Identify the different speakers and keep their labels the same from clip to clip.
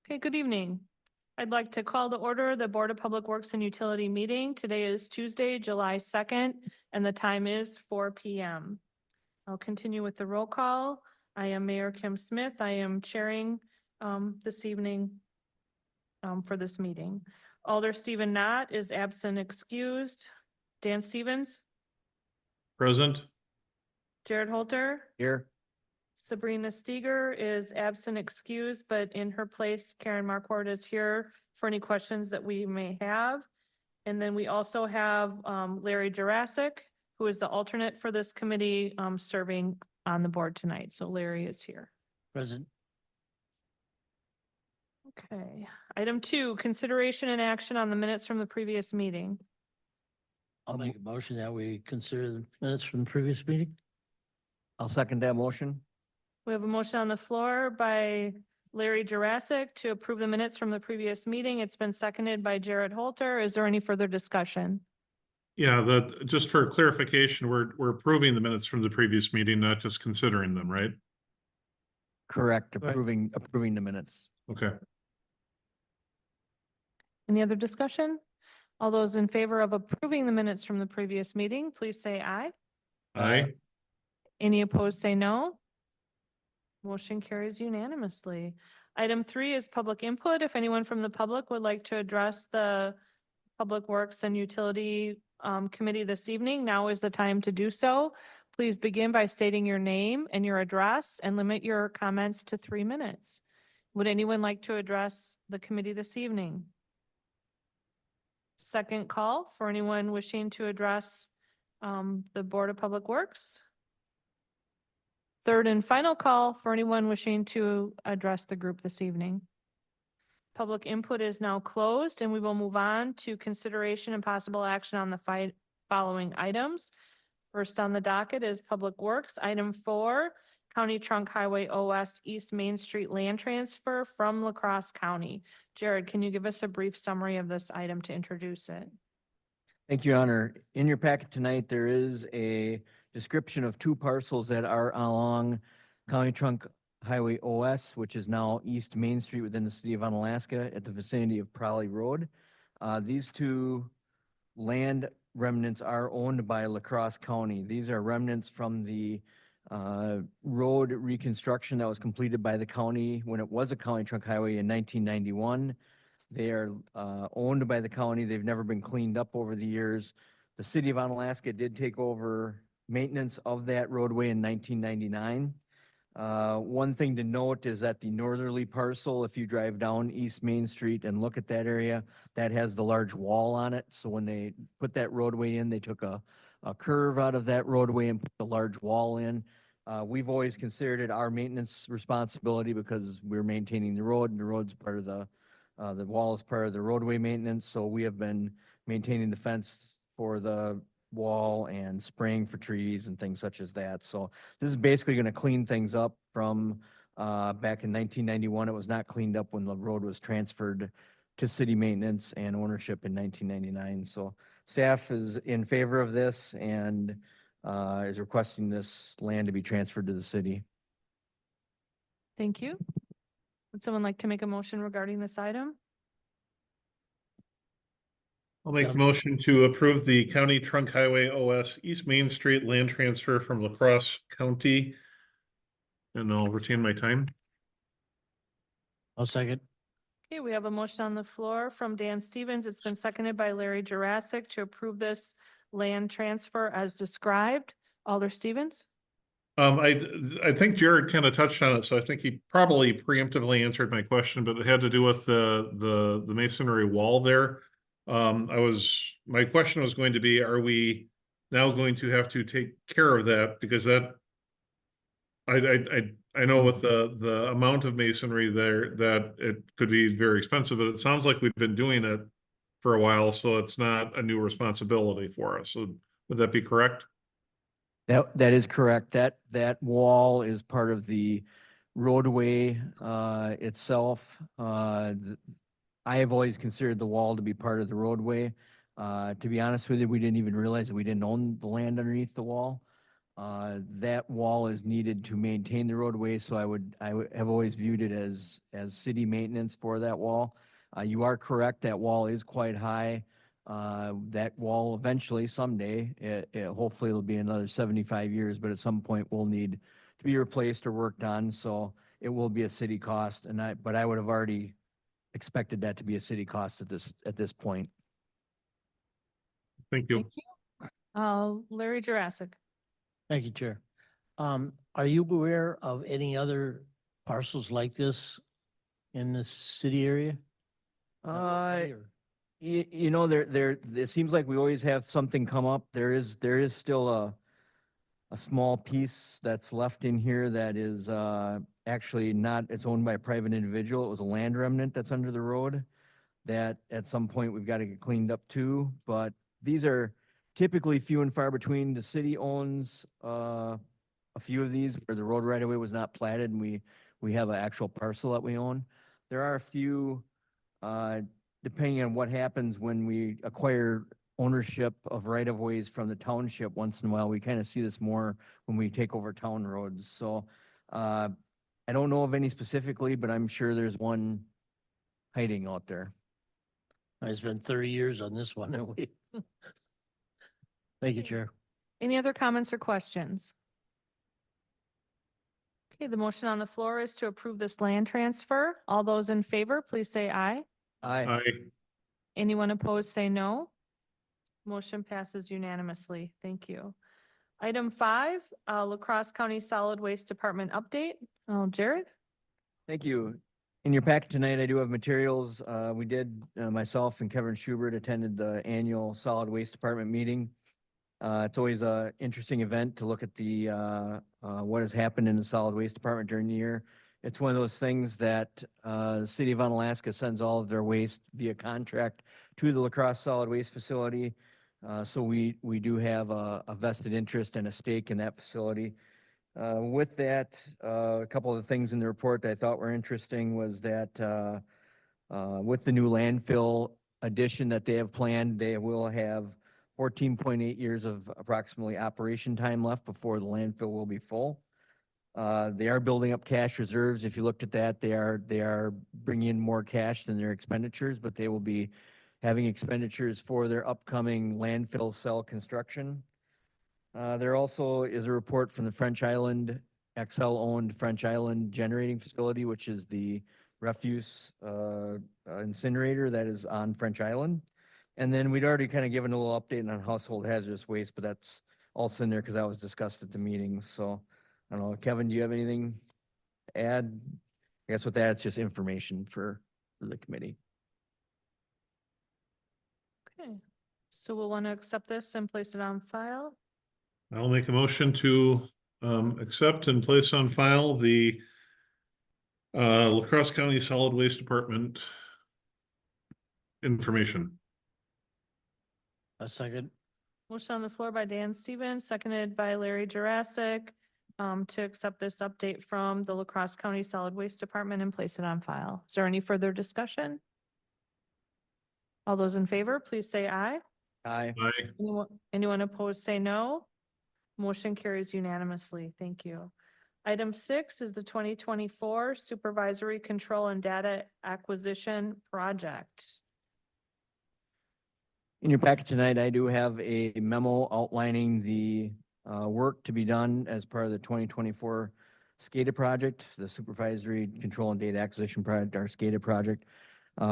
Speaker 1: Okay, good evening. I'd like to call to order the Board of Public Works and Utility meeting. Today is Tuesday, July 2nd, and the time is 4 p.m. I'll continue with the roll call. I am Mayor Kim Smith. I am chairing this evening for this meeting. Alder Stephen Knott is absent excused. Dan Stevens,
Speaker 2: Present.
Speaker 1: Jared Holter,
Speaker 2: Here.
Speaker 1: Sabrina Steger is absent excused, but in her place, Karen Marquardt is here for any questions that we may have. And then we also have Larry Jurassic, who is the alternate for this committee, serving on the board tonight. So Larry is here.
Speaker 3: Present.
Speaker 1: Okay. Item 2, consideration and action on the minutes from the previous meeting.
Speaker 3: I'll make a motion that we consider the minutes from the previous meeting.
Speaker 2: I'll second that motion.
Speaker 1: We have a motion on the floor by Larry Jurassic to approve the minutes from the previous meeting. It's been seconded by Jared Holter. Is there any further discussion?
Speaker 4: Yeah, just for clarification, we're approving the minutes from the previous meeting, not just considering them, right?
Speaker 2: Correct,
Speaker 3: Right.
Speaker 2: approving the minutes.
Speaker 4: Okay.
Speaker 1: Any other discussion? All those in favor of approving the minutes from the previous meeting, please say aye.
Speaker 4: Aye.
Speaker 1: Any opposed, say no. Motion carries unanimously. Item 3 is public input. If anyone from the public would like to address the Public Works and Utility Committee this evening, now is the time to do so. Please begin by stating your name and your address and limit your comments to 3 minutes. Would anyone like to address the committee this evening? Second call for anyone wishing to address the Board of Public Works. Third and final call for anyone wishing to address the group this evening. Public input is now closed, and we will move on to consideration and possible action on the following items. First on the docket is Public Works. Item 4, County Trunk Highway OS East Main Street land transfer from La Crosse County. Jared, can you give us a brief summary of this item to introduce it?
Speaker 2: Thank you, Honor. In your packet tonight, there is a description of 2 parcels that are along County Trunk Highway OS, which is now East Main Street within the city of Onalaska at the vicinity of Prolly Road. These 2 land remnants are owned by La Crosse County. These are remnants from the road reconstruction that was completed by the county when it was a county trunk highway in 1991. They are owned by the county. They've never been cleaned up over the years. The city of Onalaska did take over maintenance of that roadway in 1999. One thing to note is that the northerly parcel, if you drive down East Main Street and look at that area, that has the large wall on it. So when they put that roadway in, they took a curve out of that roadway and put the large wall in. We've always considered it our maintenance responsibility because we're maintaining the road, and the road's part of the wall is part of the roadway maintenance. So we have been maintaining the fence for the wall and spraying for trees and things such as that. So this is basically going to clean things up from back in 1991. It was not cleaned up when the road was transferred to city maintenance and ownership in 1999. So staff is in favor of this and is requesting this land to be transferred to the city.
Speaker 1: Thank you. Would someone like to make a motion regarding this item?
Speaker 4: I'll make the motion to approve the County Trunk Highway OS East Main Street land transfer from La Crosse County. And I'll retain my time.
Speaker 3: I'll second.
Speaker 1: Okay, we have a motion on the floor from Dan Stevens. It's been seconded by Larry Jurassic to approve this land transfer as described. Alder Stevens?
Speaker 4: I think Jared kind of touched on it, so I think he probably preemptively answered my question, but it had to do with the masonry wall there. My question was going to be, are we now going to have to take care of that? Because that, I know with the amount of masonry there, that it could be very expensive, but it sounds like we've been doing it for a while, so it's not a new responsibility for us. So would that be correct?
Speaker 2: That is correct. That wall is part of the roadway itself. I have always considered the wall to be part of the roadway. To be honest with you, we didn't even realize that we didn't own the land underneath the wall. That wall is needed to maintain the roadway, so I would have always viewed it as city maintenance for that wall. You are correct, that wall is quite high. That wall eventually someday, hopefully it'll be another 75 years, but at some point will need to be replaced or worked on, so it will be a city cost, but I would have already expected that to be a city cost at this point.
Speaker 4: Thank you.
Speaker 1: Thank you. Larry Jurassic.
Speaker 3: Thank you, Chair. Are you aware of any other parcels like this in the city area?
Speaker 2: You know, it seems like we always have something come up. There is still a small piece that's left in here that is, actually not, it's owned by a private individual. It was a land remnant that's under the road that at some point we've got to get cleaned up too. But these are typically few and far between. The city owns, a few of these where the road right away was not platted and we have an actual parcel that we own. There are a few, depending on what happens when we acquire ownership of right of ways from the township once in a while, we kind of see this more when we take over town roads. So, I don't know of any specifically, but I'm sure there's one hiding out there.
Speaker 3: I spent 30 years on this one, and we. Thank you, Chair.
Speaker 1: Any other comments or questions? Okay, the motion on the floor is to approve this land transfer. All those in favor, please say aye.
Speaker 2: Aye.
Speaker 1: Anyone opposed, say no. Motion passes unanimously. Thank you. Item 5, La Crosse County Solid Waste Department update. Jared?
Speaker 2: Thank you. In your packet tonight, I do have materials. We did, myself and Kevin Schubert attended the annual Solid Waste Department meeting. It's always a interesting event to look at what has happened in the Solid Waste Department during the year. It's one of those things that the city of Onalaska sends all of their waste via contract to the La Crosse Solid Waste Facility. So we do have a vested interest and a stake in that facility. With that, a couple of the things in the report that I thought were interesting was that with the new landfill addition that they have planned, they will have 14.8 years of approximately operation time left before the landfill will be full. They are building up cash reserves. If you looked at that, they are bringing in more cash than their expenditures, but they will be having expenditures for their upcoming landfill cell construction. There also is a report from the French Island, Xcel-owned French Island Generating Facility, which is the refuse incinerator that is on French Island. And then we'd already kind of given a little update on household hazardous waste, but that's also in there because that was discussed at the meeting. So I don't know, Kevin, do you have anything to add? I guess with that, it's just information for the committee.
Speaker 1: Okay, so we'll want to accept this and place it on file.
Speaker 4: I'll make a motion to accept and place on file the La Crosse County Solid Waste Department information.
Speaker 3: A second.
Speaker 1: Motion on the floor by Dan Stevens, seconded by Larry Jurassic, to accept this update from the La Crosse County Solid Waste Department and place it on file. Is there any further discussion? All those in favor, please say aye.
Speaker 2: Aye.
Speaker 4: Aye.
Speaker 1: Anyone opposed, say no. Motion carries unanimously. Thank you. Item 6 is the 2024 Supervisory Control and Data Acquisition Project.
Speaker 2: In your packet tonight, I do have a memo outlining the work to be done as part of the 2024 SCADA project, the Supervisory Control and Data Acquisition Project, our SCADA project.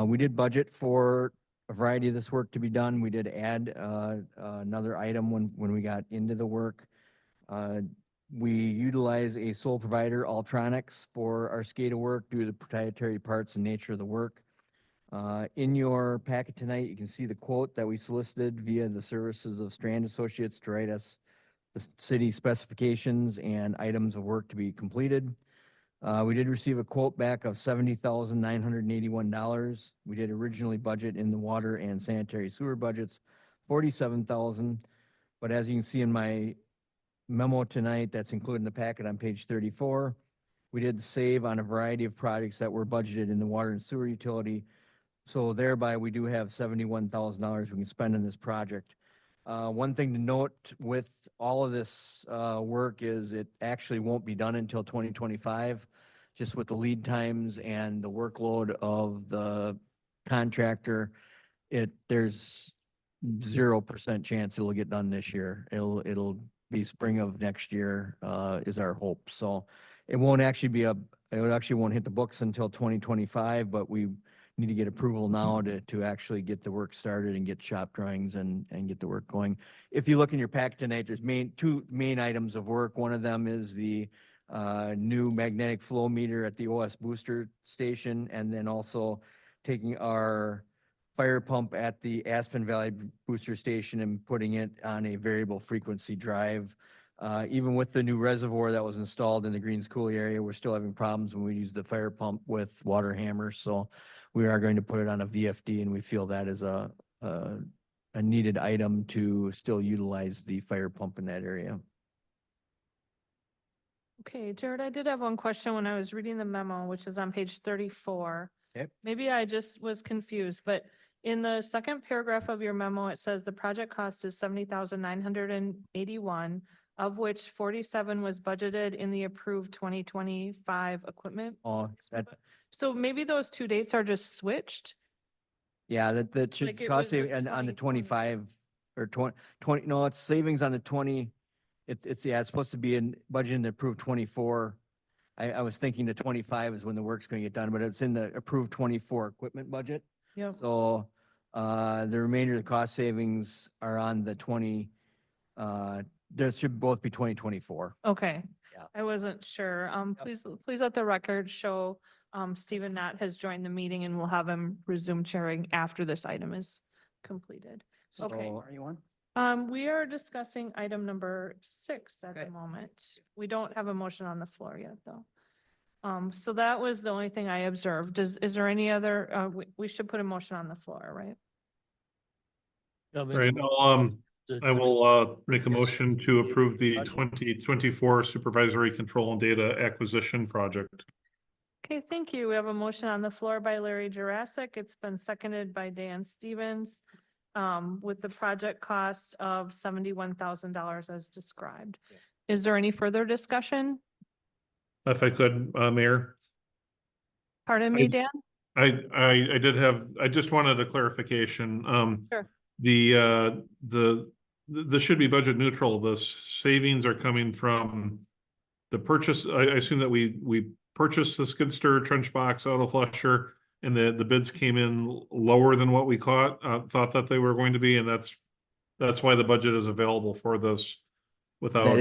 Speaker 2: We did budget for a variety of this work to be done. We did add another item when we got into the work. We utilize a sole provider, Altronics, for our SCADA work due to the proprietary parts and nature of the work. In your packet tonight, you can see the quote that we solicited via the services of Strand Associates to write us the city specifications and items of work to be completed. We did receive a quote back of $70,981. We did originally budget in the water and sanitary sewer budgets, $47,000. But as you can see in my memo tonight, that's included in the packet on page 34, we did save on a variety of projects that were budgeted in the water and sewer utility. So thereby we do have $71,000 we can spend on this project. One thing to note with all of this work is it actually won't be done until 2025, just with the lead times and the workload of the contractor. There's 0% chance it'll get done this year. It'll be spring of next year, is our hope. So it won't actually be it actually won't hit the books until 2025, but we need to get approval now to actually get the work started and get shop drawings and get the work going. If you look in your packet tonight, there's two main items of work. One of them is the new magnetic flow meter at the OS booster station, and then also taking our fire pump at the Aspen Valley booster station and putting it on a variable frequency drive. Even with the new reservoir that was installed in the Greens Coulee area, we're still having problems when we use the fire pump with water hammers. So we are going to put it on a VFD, and we feel that is a needed item to still utilize the fire pump in that area.
Speaker 1: Okay, Jared, I did have one question when I was reading the memo, which is on page 34.
Speaker 2: Yep.
Speaker 1: Maybe I just was confused, but in the second paragraph of your memo, it says the project cost is 70,981, of which 47 was budgeted in the approved 2025 equipment.
Speaker 2: Oh, that,
Speaker 1: So maybe those two dates are just switched?
Speaker 2: yeah, that should
Speaker 1: Like it
Speaker 2: cost
Speaker 1: was
Speaker 2: you,
Speaker 1: the
Speaker 2: and on the
Speaker 1: 2020.
Speaker 2: 25 or 20, no, it's savings on the 20. It's supposed to be in budget in the approved 24. I was thinking the 25 is when the work's going to get done, but it's in the approved 24 equipment budget.
Speaker 1: Yep.
Speaker 2: So, the remainder of the cost savings are on the 20, there should both be 2024.
Speaker 1: Okay.
Speaker 2: Yeah.
Speaker 1: I wasn't sure.
Speaker 2: Yep.
Speaker 1: Please let the record show, Stephen Knott has joined the meeting and we'll have him resume chairing after this item is completed. Okay.
Speaker 2: So,
Speaker 5: Are you on?
Speaker 1: We are discussing item number 6 at the
Speaker 5: Okay.
Speaker 1: moment. We don't have a motion on the floor yet, though. So that was the only thing I observed. Is there any other, we should put a motion on the floor, right?
Speaker 3: Yeah, make a
Speaker 4: Right,
Speaker 3: mo-
Speaker 4: I will make a
Speaker 3: Yes.
Speaker 4: motion to approve the
Speaker 3: Budget.
Speaker 4: 2024 supervisory control and data acquisition project.
Speaker 1: Okay, thank you. We have a motion on the floor by Larry Jurassic. It's been seconded by Dan Stevens, with the project cost of $71,000 as described. Is there any further discussion?
Speaker 4: If I could, Mayor.
Speaker 1: Pardon
Speaker 4: I-
Speaker 1: me, Dan?
Speaker 4: I just wanted a clarification.
Speaker 1: Sure.
Speaker 4: This should be budget neutral. The savings are coming from the purchase. I assume that we purchased the skid steer, trench box, auto flusher, and the bids came in lower than what we thought that they were going to be, and that's why the budget is available for this without.
Speaker 2: that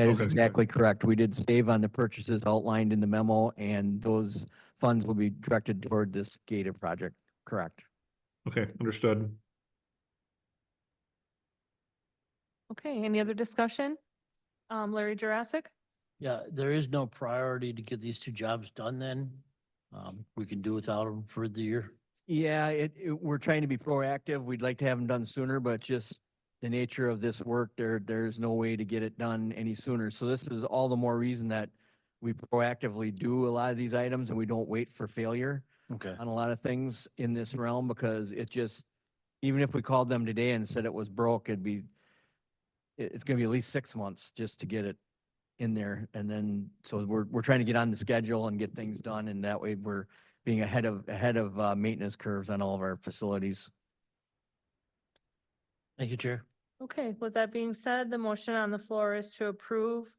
Speaker 2: is
Speaker 4: Okay.
Speaker 2: exactly correct. We did save on the purchases outlined in the memo, and those funds will be directed toward this gated project. Correct.
Speaker 4: Okay, understood.
Speaker 1: Okay, any other discussion? Larry Jurassic?
Speaker 3: Yeah, there is no priority to get these two jobs done then. We can do without them for the year.
Speaker 2: Yeah, we're trying to be proactive. We'd like to have them done sooner, but just the nature of this work, there's no way to get it done any sooner. So this is all the more reason that we proactively do a lot of these items and we don't wait for failure
Speaker 3: Okay.
Speaker 2: on a lot of things in this realm, because it just, even if we called them today and said it was broke, it's gonna be at least 6 months just to get it in there. And then, so we're trying to get on the schedule and get things done, and that way we're being ahead of maintenance curves on all of our facilities.
Speaker 3: Thank you, Chair.
Speaker 1: Okay, with that being said, the motion on the floor is to approve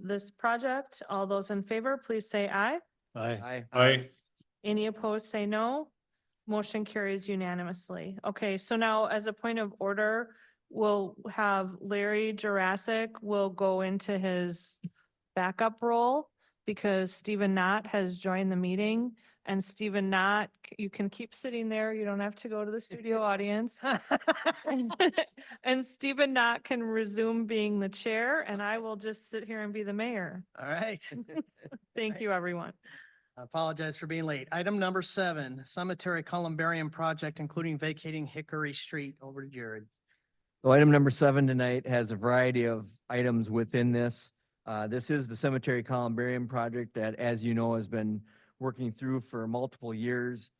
Speaker 1: this project. All those in favor, please say aye.
Speaker 3: Aye.
Speaker 1: Any opposed, say no. Motion carries unanimously. Okay, so now as a point of order, we'll have Larry Jurassic will go into his backup role because Stephen Knott has joined the meeting. And Stephen Knott, you can keep sitting there. You don't have to go to the studio audience. And Stephen Knott can resume being the chair and I will just sit here and be the mayor.
Speaker 5: All right.
Speaker 1: Thank you, everyone.
Speaker 5: I apologize for being late. Item number 7, cemetery columbarium project, including vacating Hickory Street. Over to Jared.
Speaker 2: So item number 7 tonight has a variety of items within this. This is the cemetery columbarium project that, as you know, has been working through for multiple years.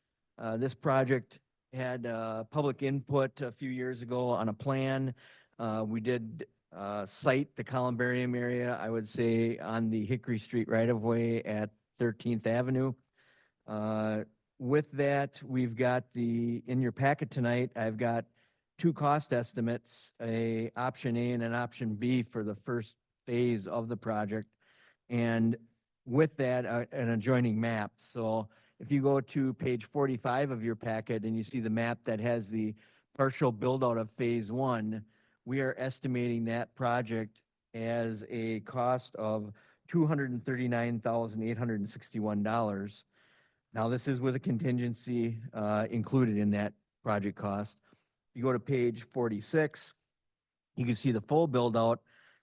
Speaker 2: This project had public input a few years ago on a plan. We did cite the columbarium area, I would say, on the Hickory Street right-of-way at 13th Avenue. With that, we've got in your packet tonight, I've got two cost estimates, a option A and an option B for the first phase of the project. And with that, an adjoining map. So if you go to page 45 of your packet and you see the map that has the partial build out of phase one, we are estimating that project as a cost of $239,861. Now, this is with a contingency included in that project cost. You go to page 46, you can see the full build out,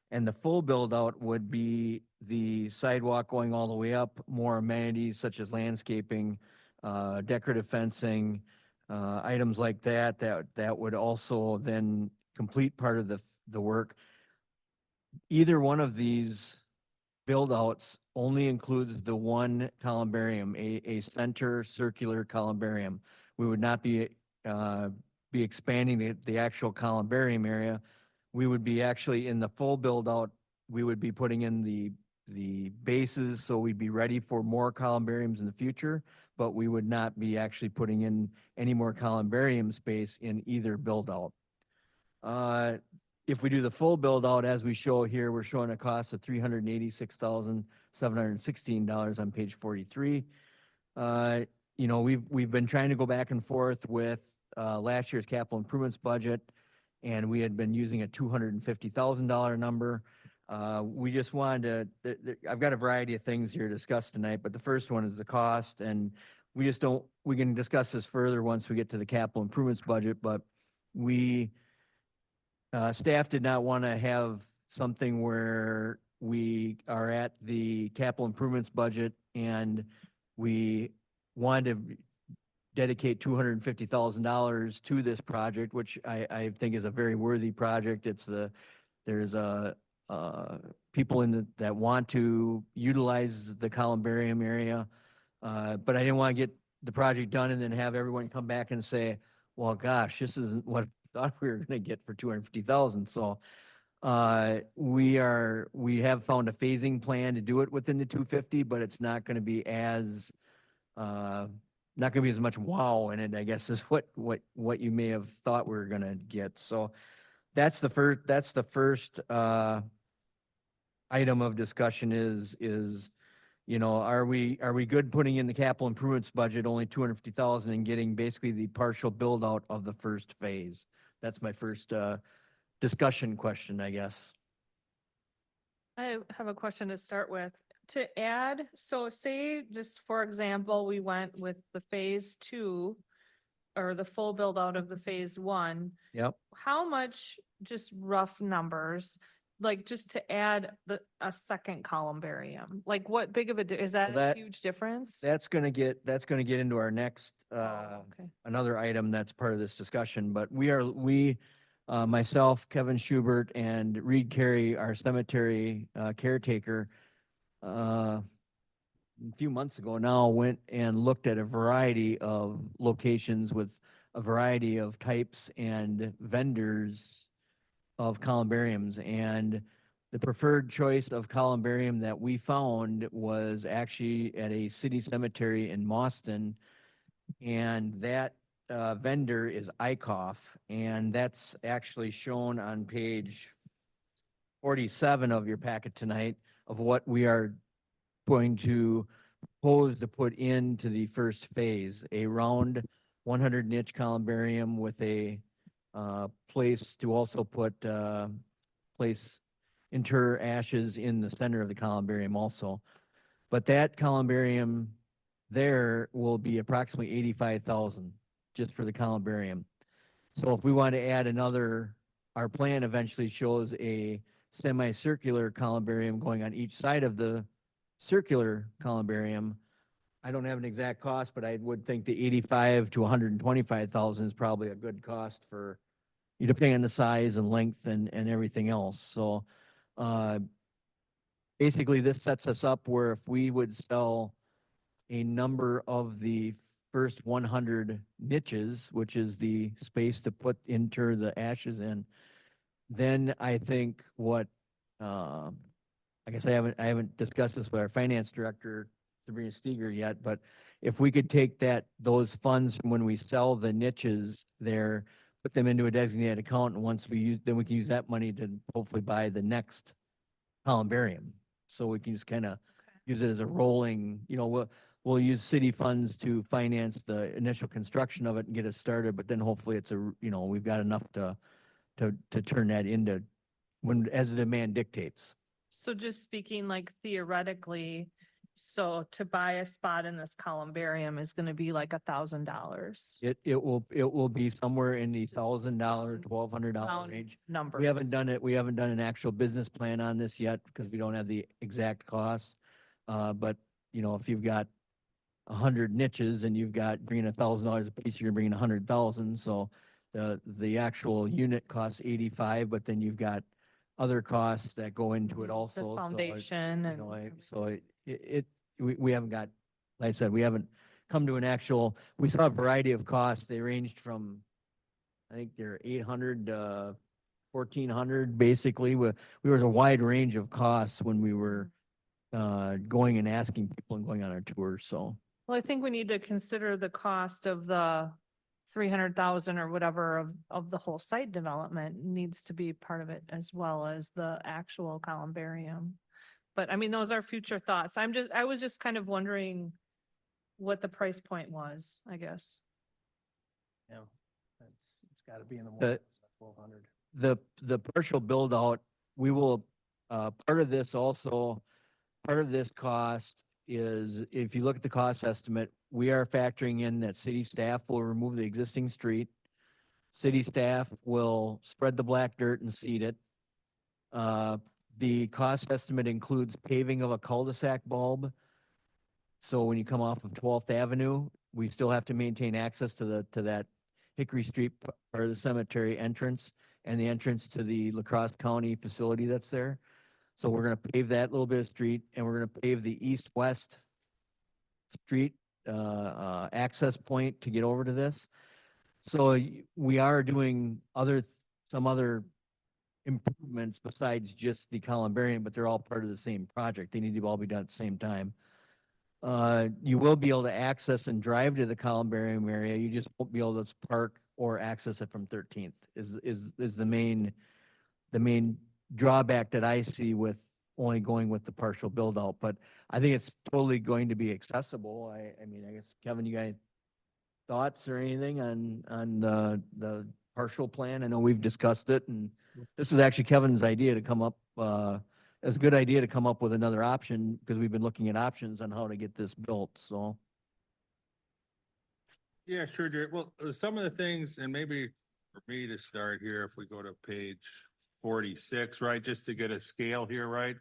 Speaker 2: and the full build out would be the sidewalk going all the way up, more amenities such as landscaping, decorative fencing, items like that, that would also then complete part of the work. Either one of these build outs only includes the one columbarium, a center circular columbarium. We would not be expanding the actual columbarium area. We would be actually in the full build out, we would be putting in the bases, so we'd be ready for more columbariums in the future, but we would not be actually putting in any more columbarium space in either build out. If we do the full build out as we show here, we're showing a cost of $386,716 on page 43. You know, we've been trying to go back and forth with last year's capital improvements budget, and we had been using a $250,000 number. We just wanted to, I've got a variety of things here to discuss tonight, but the first one is the cost, and we can discuss this further once we get to the capital improvements budget, but staff did not want to have something where we are at the capital improvements budget and we wanted to dedicate $250,000 to this project, which I think is a very worthy project. There's people that want to utilize the columbarium area, but I didn't want to get the project done and then have everyone come back and say, well, gosh, this isn't what I thought we were going to get for $250,000. So we have found a phasing plan to do it within the 250, but it's not going to be as much wow in it, I guess, is what you may have thought we were going to get. So that's the first item of discussion is, you know, are we good putting in the capital improvements budget only $250,000 and getting basically the partial build out of the first phase? That's my first discussion question, I guess.
Speaker 1: I have a question to start with. To add, so say just for example, we went with the phase two or the full build out of the phase one.
Speaker 2: Yep.
Speaker 1: How much, just rough numbers, like just to add a second columbarium? Like what big of is that a huge difference?
Speaker 2: That's gonna get into our next
Speaker 1: Okay.
Speaker 2: another item that's part of this discussion. But myself, Kevin Schubert, and Reed Carey, our cemetery caretaker, a few months ago now went and looked at a variety of locations with a variety of types and vendors of columbariums, and the preferred choice of columbarium that we found was actually at a city cemetery in Mauston, and that vendor is Eichhoff, and that's actually shown on page 47 of your packet tonight of what we are going to propose to put into the first phase, a round 100 niche columbarium with a place to also inter ashes in the center of the columbarium also. But that columbarium there will be approximately $85,000 just for the columbarium. So if we want to add our plan eventually shows a semicircular columbarium going on each side of the circular columbarium. I don't have an exact cost, but I would think the $85,000 to $125,000 is probably a good cost for you, depending on the size and length and everything else. So basically this sets us up where if we would sell a number of the first 100 niches, which is the space to inter the ashes in, then I think I guess I haven't discussed this with our finance director, Sabrina Steger, yet, but if we could take those funds from when we sell the niches there, put them into a designated account, and once then we can use that money to hopefully buy the next columbarium. So we can just kind of use it as a rolling, we'll use city funds to finance the initial construction of it and get it started, but then hopefully we've got enough to turn that into as the demand dictates.
Speaker 1: So just speaking like theoretically, so to buy a spot in this columbarium is gonna be like $1,000.
Speaker 2: It will be somewhere in the $1,000, $1,200
Speaker 1: Round
Speaker 2: range.
Speaker 1: number.
Speaker 2: We haven't done an actual business plan on this yet because we don't have the exact costs. But if you've got 100 niches and you've got bringing $1,000 a piece, you're bringing 100,000. So the actual unit costs 85, but then you've got other costs that go into it also.
Speaker 1: The
Speaker 2: So
Speaker 1: foundation and.
Speaker 2: we haven't got, like I said, we haven't come to an actual, we saw a variety of costs. They ranged from, I think they're 800 to 1,400, basically. There was a wide range of costs when we were going and asking people and going on our tours, so.
Speaker 1: Well, I think we need to consider the cost of the 300,000 or whatever of the whole site development needs to be part of it as well as the actual columbarium. But I mean, those are future thoughts. I was just kind of wondering what the price point was, I guess.
Speaker 5: Yeah, it's gotta be in the
Speaker 2: The-
Speaker 5: 1,200.
Speaker 2: The partial build out, we will, part of this cost is, if you look at the cost estimate, we are factoring in that city staff will remove the existing street. City staff will spread the black dirt and seed it. The cost estimate includes paving of a cul-de-sac bulb. So when you come off of 12th Avenue, we still have to maintain access to that Hickory Street part of the cemetery entrance and the entrance to the La Crosse County facility that's there. So we're gonna pave that little bit of street, and we're gonna pave the east-west street access point to get over to this. So we are doing some other improvements besides just the columbarium, but they're all part of the same project. They need to all be done at the same time. You will be able to access and drive to the columbarium area. You just won't be able to park or access it from 13th is the main drawback that I see with only going with the partial build out. But I think it's totally going to be accessible. I mean, I guess, Kevin, you guys thoughts or anything on the partial plan? I know we've discussed it, and this was actually Kevin's idea to come up, it was a good idea to come up with another option because we've been looking at options on how to get this built, so.
Speaker 6: Yeah, sure, Jared. Well, some of the things, and maybe for me to start here, if we go to page 46, right, just to get a scale here, right?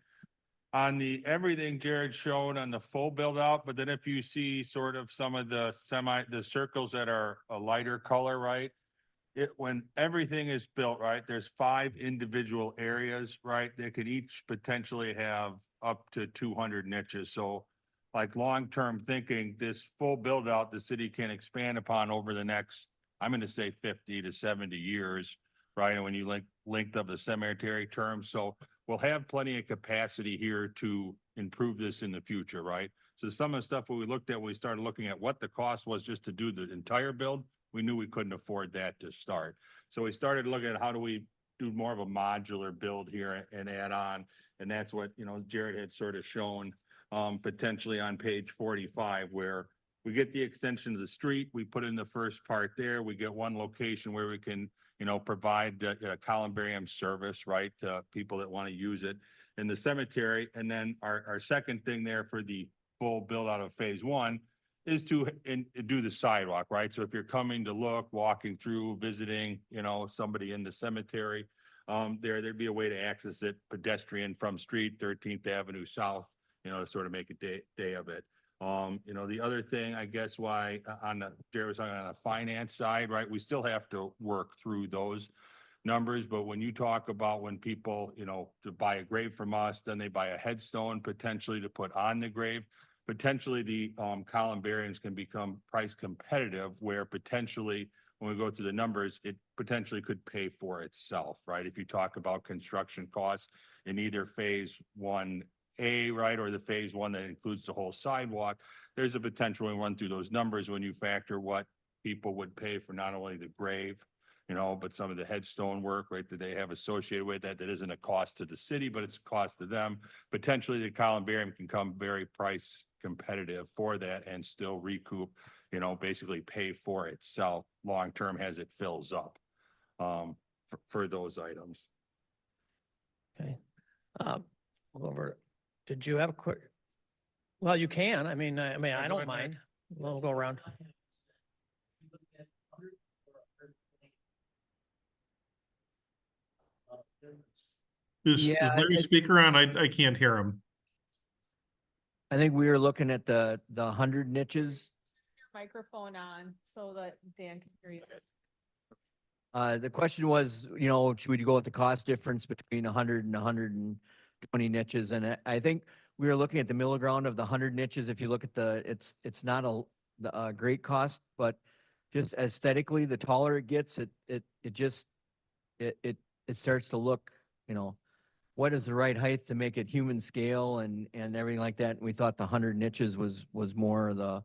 Speaker 6: On everything Jared showed on the full build out, but then if you see sort of some of the circles that are a lighter color, right? When everything is built, right, there's 5 individual areas, right? They could each potentially have up to 200 niches. So like long-term thinking, this full build out, the city can expand upon over the next, I'm going to say 50 to 70 years, right? And when you length of the cemetery term, so we'll have plenty of capacity here to improve this in the future, right? So some of the stuff we looked at, we started looking at what the cost was just to do the entire build. We knew we couldn't afford that to start. So we started looking at how do we do more of a modular build here and add on. And that's what, Jared had sort of shown potentially on page 45, where we get the extension of the street. We put in the first part there. We get one location where we can, provide a columbarium service, right, to people that want to use it in the cemetery. And then our second thing there for the full build out of phase 1 is to do the sidewalk, right? So if you're coming to look, walking through, visiting, somebody in the cemetery, there'd be a way to access it pedestrian from street 13th Avenue South, to sort of make a day of it. The other thing, I guess, why Jared was talking on the finance side, right? We still have to work through those numbers, but when you talk about when people, to buy a grave from us, then they buy a headstone potentially to put on the grave. potentially the columbariums can become price competitive where potentially when we go through the numbers, it potentially could pay for itself, right? If you talk about construction costs in either phase 1A, right, or the phase 1 that includes the whole sidewalk, there's a potential when we run through those numbers when you factor what people would pay for not only the grave, but some of the headstone work, right, that they have associated with that, that isn't a cost to the city, but it's a cost to them. Potentially the columbarium can come very price competitive for that and still recoup, basically pay for itself long-term as it fills up, for those items.
Speaker 3: Okay. We'll go over, did you have a quick? Well, you can. I mean, I
Speaker 5: go
Speaker 3: don't
Speaker 5: ahead,
Speaker 3: mind.
Speaker 5: Mike.
Speaker 3: We'll go around.
Speaker 4: Is
Speaker 2: Yeah,
Speaker 4: Larry speaker on? I can't hear him.
Speaker 2: I think we were looking at the 100 niches.
Speaker 1: Microphone on so that Dan can hear you.
Speaker 2: The question was, should we go with the cost difference between 100 and 120 niches? And I think we were looking at the middle ground of the 100 niches. If you look at it's not a great cost, but just aesthetically, the taller it gets, it starts to look, what is the right height to make it human scale and everything like that. And we thought the 100 niches was more the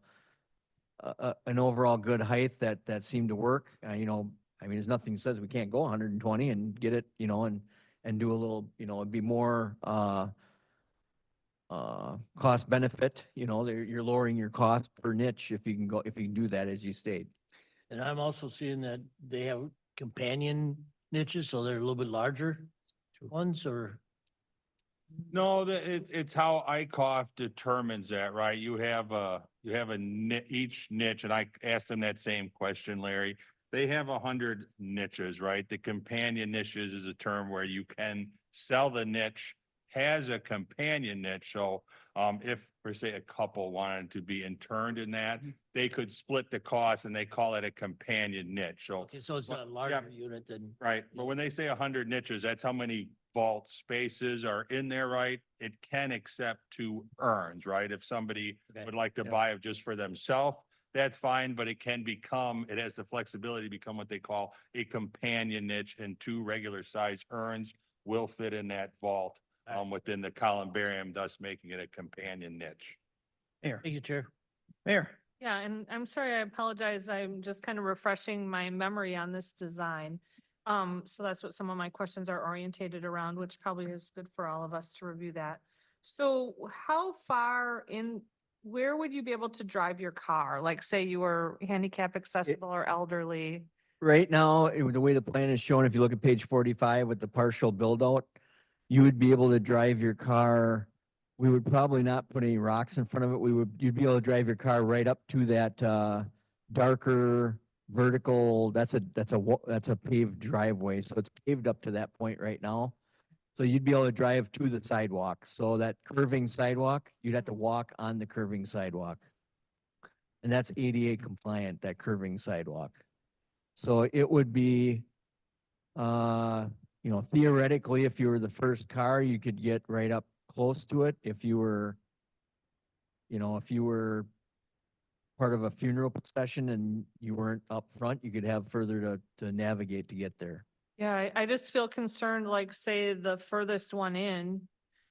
Speaker 2: an overall good height that seemed to work. There's nothing says we can't go 120 and get it, and do a little, it'd be more cost benefit. You're lowering your cost per niche if you can do that, as you state.
Speaker 3: And I'm also seeing that they have companion niches, so they're a little bit larger ones, or?
Speaker 6: No, it's how ICOF determines that, right? You have each niche, and I asked them that same question, Larry. They have 100 niches, right? The companion niches is a term where you can sell the niche has a companion niche. So if, per se, a couple wanted to be interned in that, they could split the cost and they call it a companion niche. So,
Speaker 3: Okay, so it's not a larger unit than.
Speaker 6: right. But when they say 100 niches, that's how many vault spaces are in there, right? It can accept 2 urns, right? If somebody
Speaker 3: Okay.
Speaker 6: would like to
Speaker 2: Yeah.
Speaker 6: buy it just for themselves, that's fine, but it has the flexibility to become what they call a companion niche, and 2 regular size urns will fit in that vault within the columbarium, thus making it a companion niche.
Speaker 5: Mayor,
Speaker 3: Thank you, Chair.
Speaker 5: Mayor.
Speaker 1: Yeah, and I'm sorry, I apologize. I'm just kind of refreshing my memory on this design. So that's what some of my questions are orientated around, which probably is good for all of us to review that. So how far where would you be able to drive your car? Like, say you were handicap accessible or elderly?
Speaker 2: Right now, the way the plan is shown, if you look at page 45 with the partial build out, you would be able to drive your car. We would probably not put any rocks in front of it. You'd be able to drive your car right up to that darker vertical. That's a paved driveway. So it's paved up to that point right now. So you'd be able to drive to the sidewalk. So that curving sidewalk, you'd have to walk on the curving sidewalk. And that's ADA compliant, that curving sidewalk. So it would be, theoretically, if you were the first car, you could get right up close to it. If you were part of a funeral procession and you weren't up front, you could have further to navigate to get there.
Speaker 1: Yeah, I just feel concerned, like, say the furthest one in,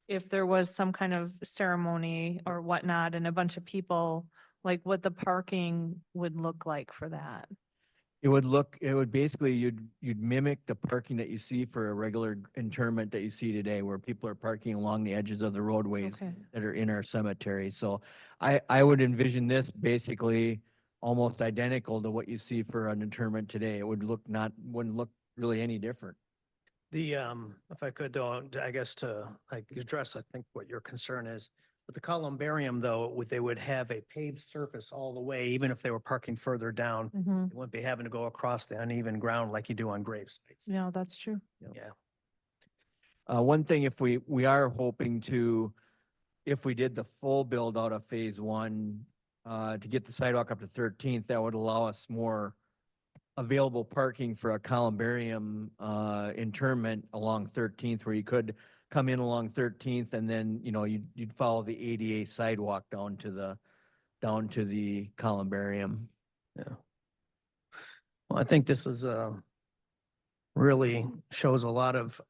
Speaker 1: if there was some kind of ceremony or whatnot and a bunch of people, like what the parking would look like for that.
Speaker 2: It would basically, you'd mimic the parking that you see for a regular interment that you see today, where people are parking along the edges of the roadways
Speaker 1: Okay.
Speaker 2: that are in our cemetery. So I would envision this basically almost identical to what you see for an interment today. It wouldn't look really any different.
Speaker 5: The, if I could, though, I guess to address, I think what your concern is. With the columbarium, though, they would have a paved surface all the way, even if they were parking further down.
Speaker 1: Mhm.
Speaker 5: They wouldn't be having to go across the uneven ground like you do on grave sites.
Speaker 1: Yeah, that's true.
Speaker 5: Yeah.
Speaker 2: One thing, if we are hoping to, if we did the full build out of phase 1, to get the sidewalk up to 13th, that would allow us more available parking for a columbarium interment along 13th, where you could come in along 13th and then, you'd follow the ADA sidewalk down to the columbarium.
Speaker 5: Yeah. Well, I think this is, really shows a lot of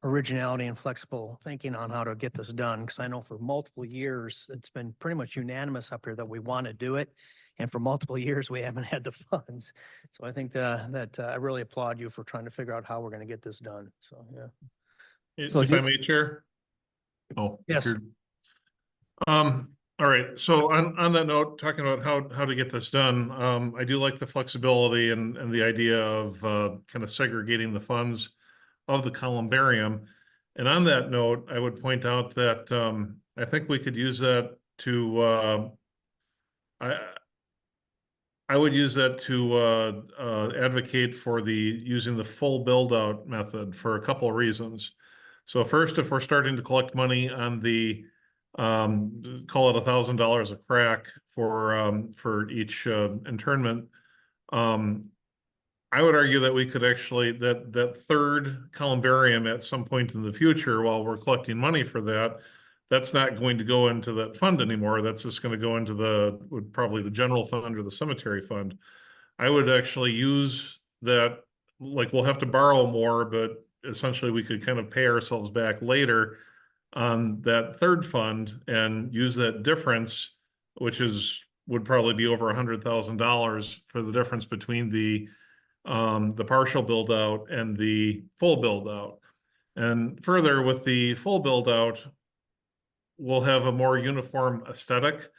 Speaker 5: originality and flexible thinking on how to get this done. Because I know for multiple years, it's been pretty much unanimous up here that we want to do it. And for multiple years, we haven't had the funds. So I think that I really applaud you for trying to figure out how we're going to get this done. So, yeah.
Speaker 2: So
Speaker 4: If
Speaker 2: you-
Speaker 4: I may, Chair? Oh. if
Speaker 5: Yes.
Speaker 4: you're- all right, so on that note, talking about how to get this done, I do like the flexibility and the idea of kind of segregating the funds of the columbarium. And on that note, I would point out that I think we could use that to I would use that to advocate for using the full build out method for a couple of reasons. So first, if we're starting to collect money on the call it $1,000 a crack for each internment, I would argue that we could actually that third columbarium at some point in the future, while we're collecting money for that, that's not going to go into that fund anymore. That's just going to go into probably the general fund or the cemetery fund. I would actually use that, like we'll have to borrow more, but essentially we could kind of pay ourselves back later on that third fund and use that difference, which would probably be over $100,000 for the difference between the partial build out and the full build out. And further, with the full build out, we'll have a more uniform aesthetic.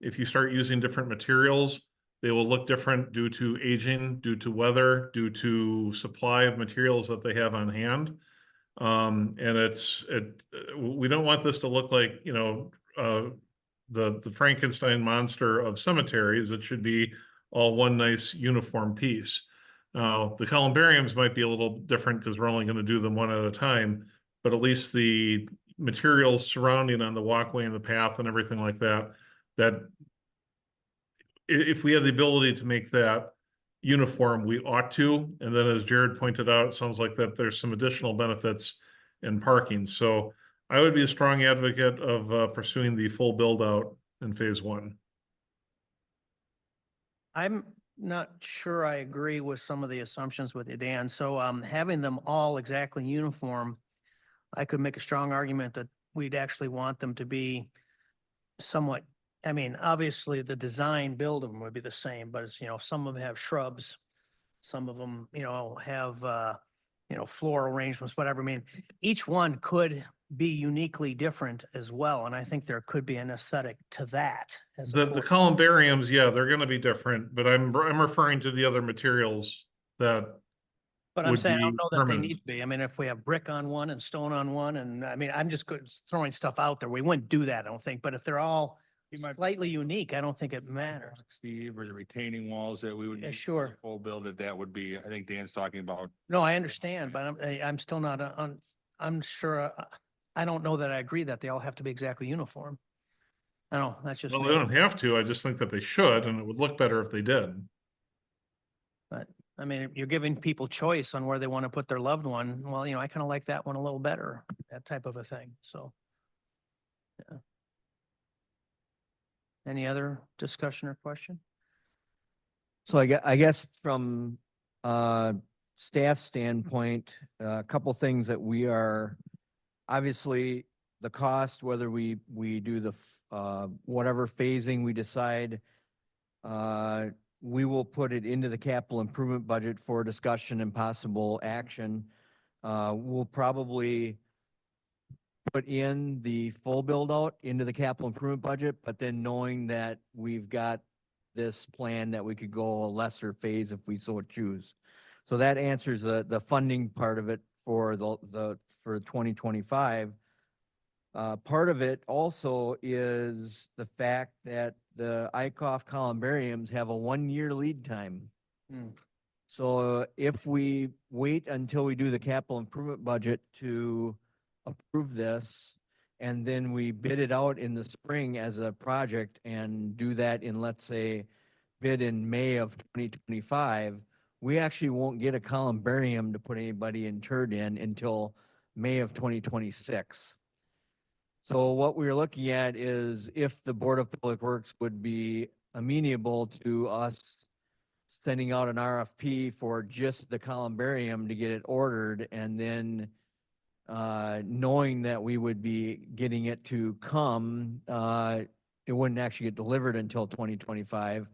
Speaker 4: If you start using different materials, they will look different due to aging, due to weather, due to supply of materials that they have on hand. And we don't want this to look like, the Frankenstein monster of cemeteries. It should be all one nice uniform piece. Now, the columbariums might be a little different because we're only going to do them one at a time, but at least the materials surrounding on the walkway and the path and everything like that if we had the ability to make that uniform, we ought to. And then as Jared pointed out, it sounds like that there's some additional benefits in parking. So I would be a strong advocate of pursuing the full build out in phase one.
Speaker 5: I'm not sure I agree with some of the assumptions with you, Dan. So having them all exactly uniform, I could make a strong argument that we'd actually want them to be somewhat, I mean, obviously the design build of them would be the same, but it's, some of them have shrubs. Some of them, have, floral arrangements, whatever. I mean, each one could be uniquely different as well. And I think there could be an aesthetic to that. As a
Speaker 4: The
Speaker 5: full-
Speaker 4: columbariums, yeah, they're going to be different, but I'm referring to the other materials that
Speaker 5: But I'm
Speaker 4: would
Speaker 5: saying, I
Speaker 4: be
Speaker 5: don't know that they
Speaker 4: permanent.
Speaker 5: need to be. I mean, if we have brick on one and stone on one, and I mean, I'm just throwing stuff out there. We wouldn't do that, I don't think. But if they're all
Speaker 6: You might-
Speaker 5: slightly unique, I don't think it matters.
Speaker 6: Steve, or the retaining walls that we would.
Speaker 5: Yeah,
Speaker 6: need for
Speaker 5: sure.
Speaker 6: the Full build, that would be, I think Dan's talking about.
Speaker 5: No, I understand, but I'm still not, I'm sure, I don't know that I agree that they all have to be exactly uniform. I don't know, that's just
Speaker 4: Well,
Speaker 5: me.
Speaker 4: they don't have to. I just think that they should, and it would look better if they did.
Speaker 5: But I mean, you're giving people choice on where they want to put their loved one. Well, I kind of like that one a little better, that type of a thing. So. Yeah. Any other discussion or question?
Speaker 2: So I guess from staff standpoint, a couple things that we are, obviously, the cost, whether we do the whatever phasing we decide, we will put it into the capital improvement budget for discussion and possible action. We'll probably put in the full build out into the capital improvement budget, but then knowing that we've got this plan that we could go a lesser phase if we so choose. So that answers the funding part of it for for 2025. Part of it also is the fact that the Eichhoff columbariums have a 1-year lead time.
Speaker 5: Hmm.
Speaker 2: So if we wait until we do the capital improvement budget to approve this, and then we bid it out in the spring as a project and do that in, let's say, bid in May of 2025, we actually won't get a columbarium to put anybody interred in until May of 2026. So what we're looking at is if the Board of Public Works would be amenable to us sending out an RFP for just the columbarium to get it ordered, and then knowing that we would be getting it to come, it wouldn't actually get delivered until 2025,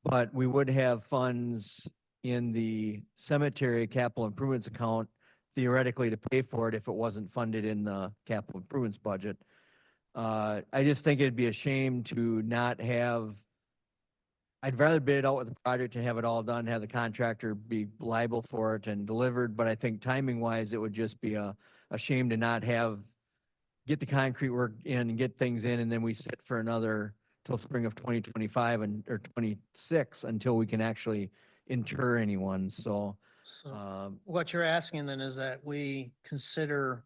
Speaker 2: but we would have funds in the cemetery capital improvements account theoretically to pay for it if it wasn't funded in the capital improvements budget. I just think it'd be a shame to not have, I'd rather bid it out with the project and have it all done, have the contractor be liable for it and delivered, but I think timing wise, it would just be a shame to not get the concrete work in and get things in, and then we sit for another till spring of 2025 or 26 until we can actually inter anyone, so.
Speaker 5: So what you're asking then is that we consider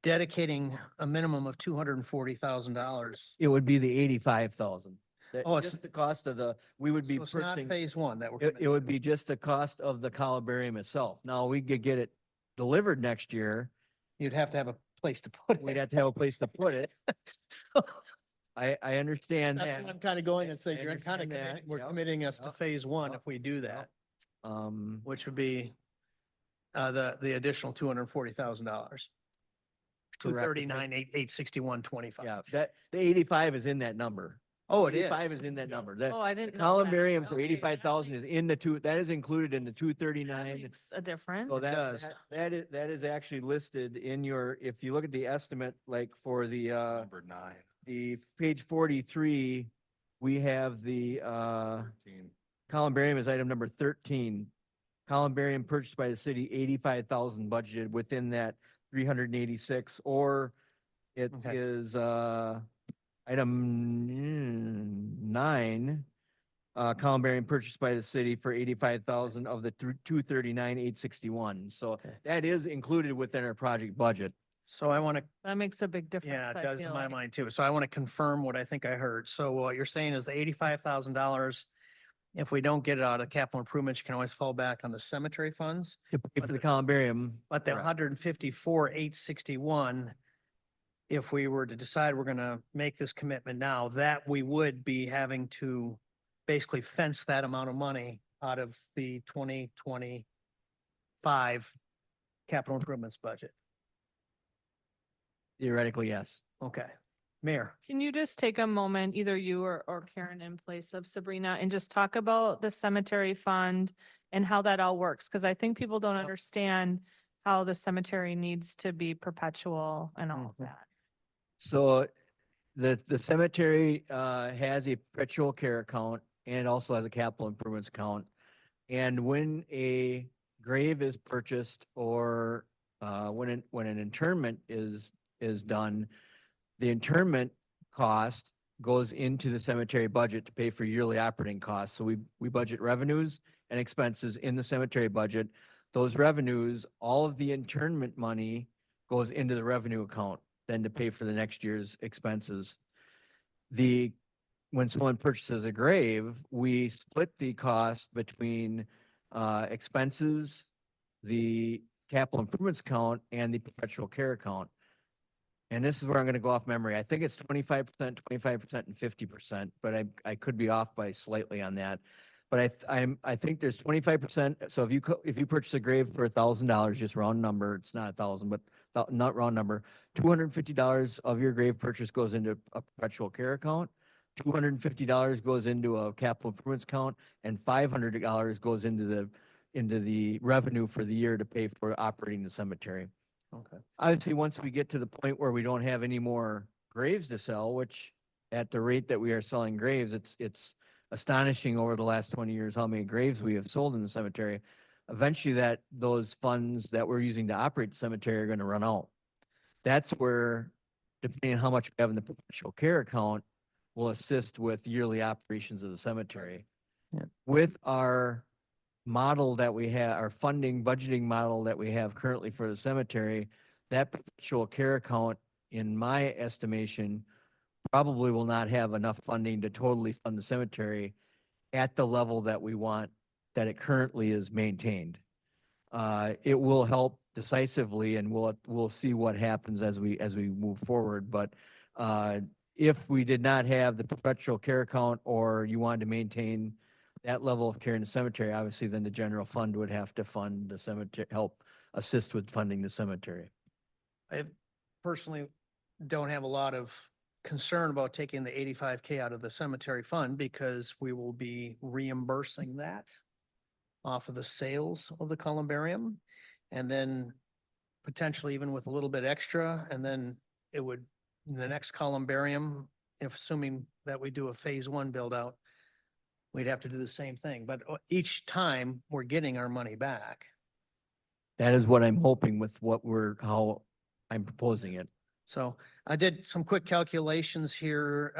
Speaker 5: dedicating a minimum of $240,000.
Speaker 2: It would be the 85,000.
Speaker 5: Oh, it's-
Speaker 2: Just the cost of we would be
Speaker 5: So it's not
Speaker 2: purchasing,
Speaker 5: phase one that we're.
Speaker 2: it would be just the cost of the columbarium itself. Now, we could get it delivered next year.
Speaker 5: You'd have to have a place to put it.
Speaker 2: We'd have to have a place to put it.
Speaker 5: So
Speaker 2: I understand
Speaker 5: that's
Speaker 2: that.
Speaker 5: what I'm kind of going and saying,
Speaker 2: I
Speaker 5: you're kind of
Speaker 2: understand that,
Speaker 5: committing, we're
Speaker 2: yep,
Speaker 5: committing us to
Speaker 2: yep,
Speaker 5: phase one
Speaker 2: yep,
Speaker 5: if we do that, which would be the additional $240,000. Two
Speaker 2: Correct.
Speaker 5: 39, 861.25.
Speaker 2: Yeah, the 85 is in that number.
Speaker 5: Oh, it is.
Speaker 2: 85 is in that number. The
Speaker 1: Oh, I didn't know that.
Speaker 2: columbarium for
Speaker 1: Okay,
Speaker 2: 85,000 is in that is included in the 239.
Speaker 1: Makes a difference.
Speaker 2: So
Speaker 5: does.
Speaker 2: that is actually listed in if you look at the estimate, like for
Speaker 6: Number 9,
Speaker 2: the page 43, we have the
Speaker 6: 13.
Speaker 2: columbarium is item number 13. Columbarium purchased by the city, 85,000 budgeted within that 386, or it
Speaker 5: Okay.
Speaker 2: is item 9. Columbarium purchased by the city for 85,000 of the 239,861. So
Speaker 5: Okay.
Speaker 2: that is included within our project budget.
Speaker 5: So I want to,
Speaker 1: That makes a big difference.
Speaker 5: yeah, it
Speaker 1: I
Speaker 5: does in
Speaker 1: feel
Speaker 5: my
Speaker 1: like.
Speaker 5: mind too. So I want to confirm what I think I heard. So what you're saying is the $85,000, if we don't get it out of capital improvements, you can always fall back on the cemetery funds.
Speaker 2: To pay for the columbarium.
Speaker 5: But the
Speaker 2: Correct.
Speaker 5: 154,861, if we were to decide we're gonna make this commitment now, that we would be having to basically fence that amount of money out of the 2025 capital improvements budget.
Speaker 2: Theoretically, yes.
Speaker 5: Okay. Mayor,
Speaker 1: Can you just take a moment, either you or Karen in place of Sabrina, and just talk about the cemetery fund and how that all works? Because I think people don't understand how the cemetery needs to be perpetual and all of
Speaker 5: Mhm.
Speaker 1: that.
Speaker 2: So the cemetery has a perpetual care account and also has a capital improvements account. And when a grave is purchased or when an interment is done, the interment cost goes into the cemetery budget to pay for yearly operating costs. So we budget revenues and expenses in the cemetery budget. Those revenues, all of the internment money goes into the revenue account then to pay for the next year's expenses. When someone purchases a grave, we split the cost between expenses, the capital improvements account, and the perpetual care account. And this is where I'm going to go off memory. I think it's 25%, 25%, and 50%, but I could be off by slightly on that. But I think there's 25%. So if you purchase a grave for $1,000, just round number, it's not 1,000, but not round number, $250 of your grave purchase goes into a perpetual care account. $250 goes into a capital improvements account, and $500 goes into the revenue for the year to pay for operating the cemetery.
Speaker 5: okay.
Speaker 2: Obviously, once we get to the point where we don't have any more graves to sell, which at the rate that we are selling graves, it's astonishing over the last 20 years how many graves we have sold in the cemetery. Eventually those funds that we're using to operate the cemetery are going to run out. That's where, depending on how much we have in the perpetual care account, will assist with yearly operations of the cemetery.
Speaker 5: Yeah.
Speaker 2: With our model that we have, our funding budgeting model that we have currently for the cemetery, that perpetual care account, in my estimation, probably will not have enough funding to totally fund the cemetery at the level that we want, that it currently is maintained. It will help decisively, and we'll see what happens as we move forward. But if we did not have the perpetual care account, or you wanted to maintain that level of care in the cemetery, obviously then the general fund would have to fund the cemetery, help assist with funding the cemetery.
Speaker 5: I personally don't have a lot of concern about taking the 85K out of the cemetery fund because we will be reimbursing that off of the sales of the columbarium. And then potentially even with a little bit extra, and then it would, the next columbarium, if assuming that we do a phase one build out, we'd have to do the same thing. But each time we're getting our money back.
Speaker 2: That is what I'm hoping with how I'm proposing it.
Speaker 5: So I did some quick calculations here.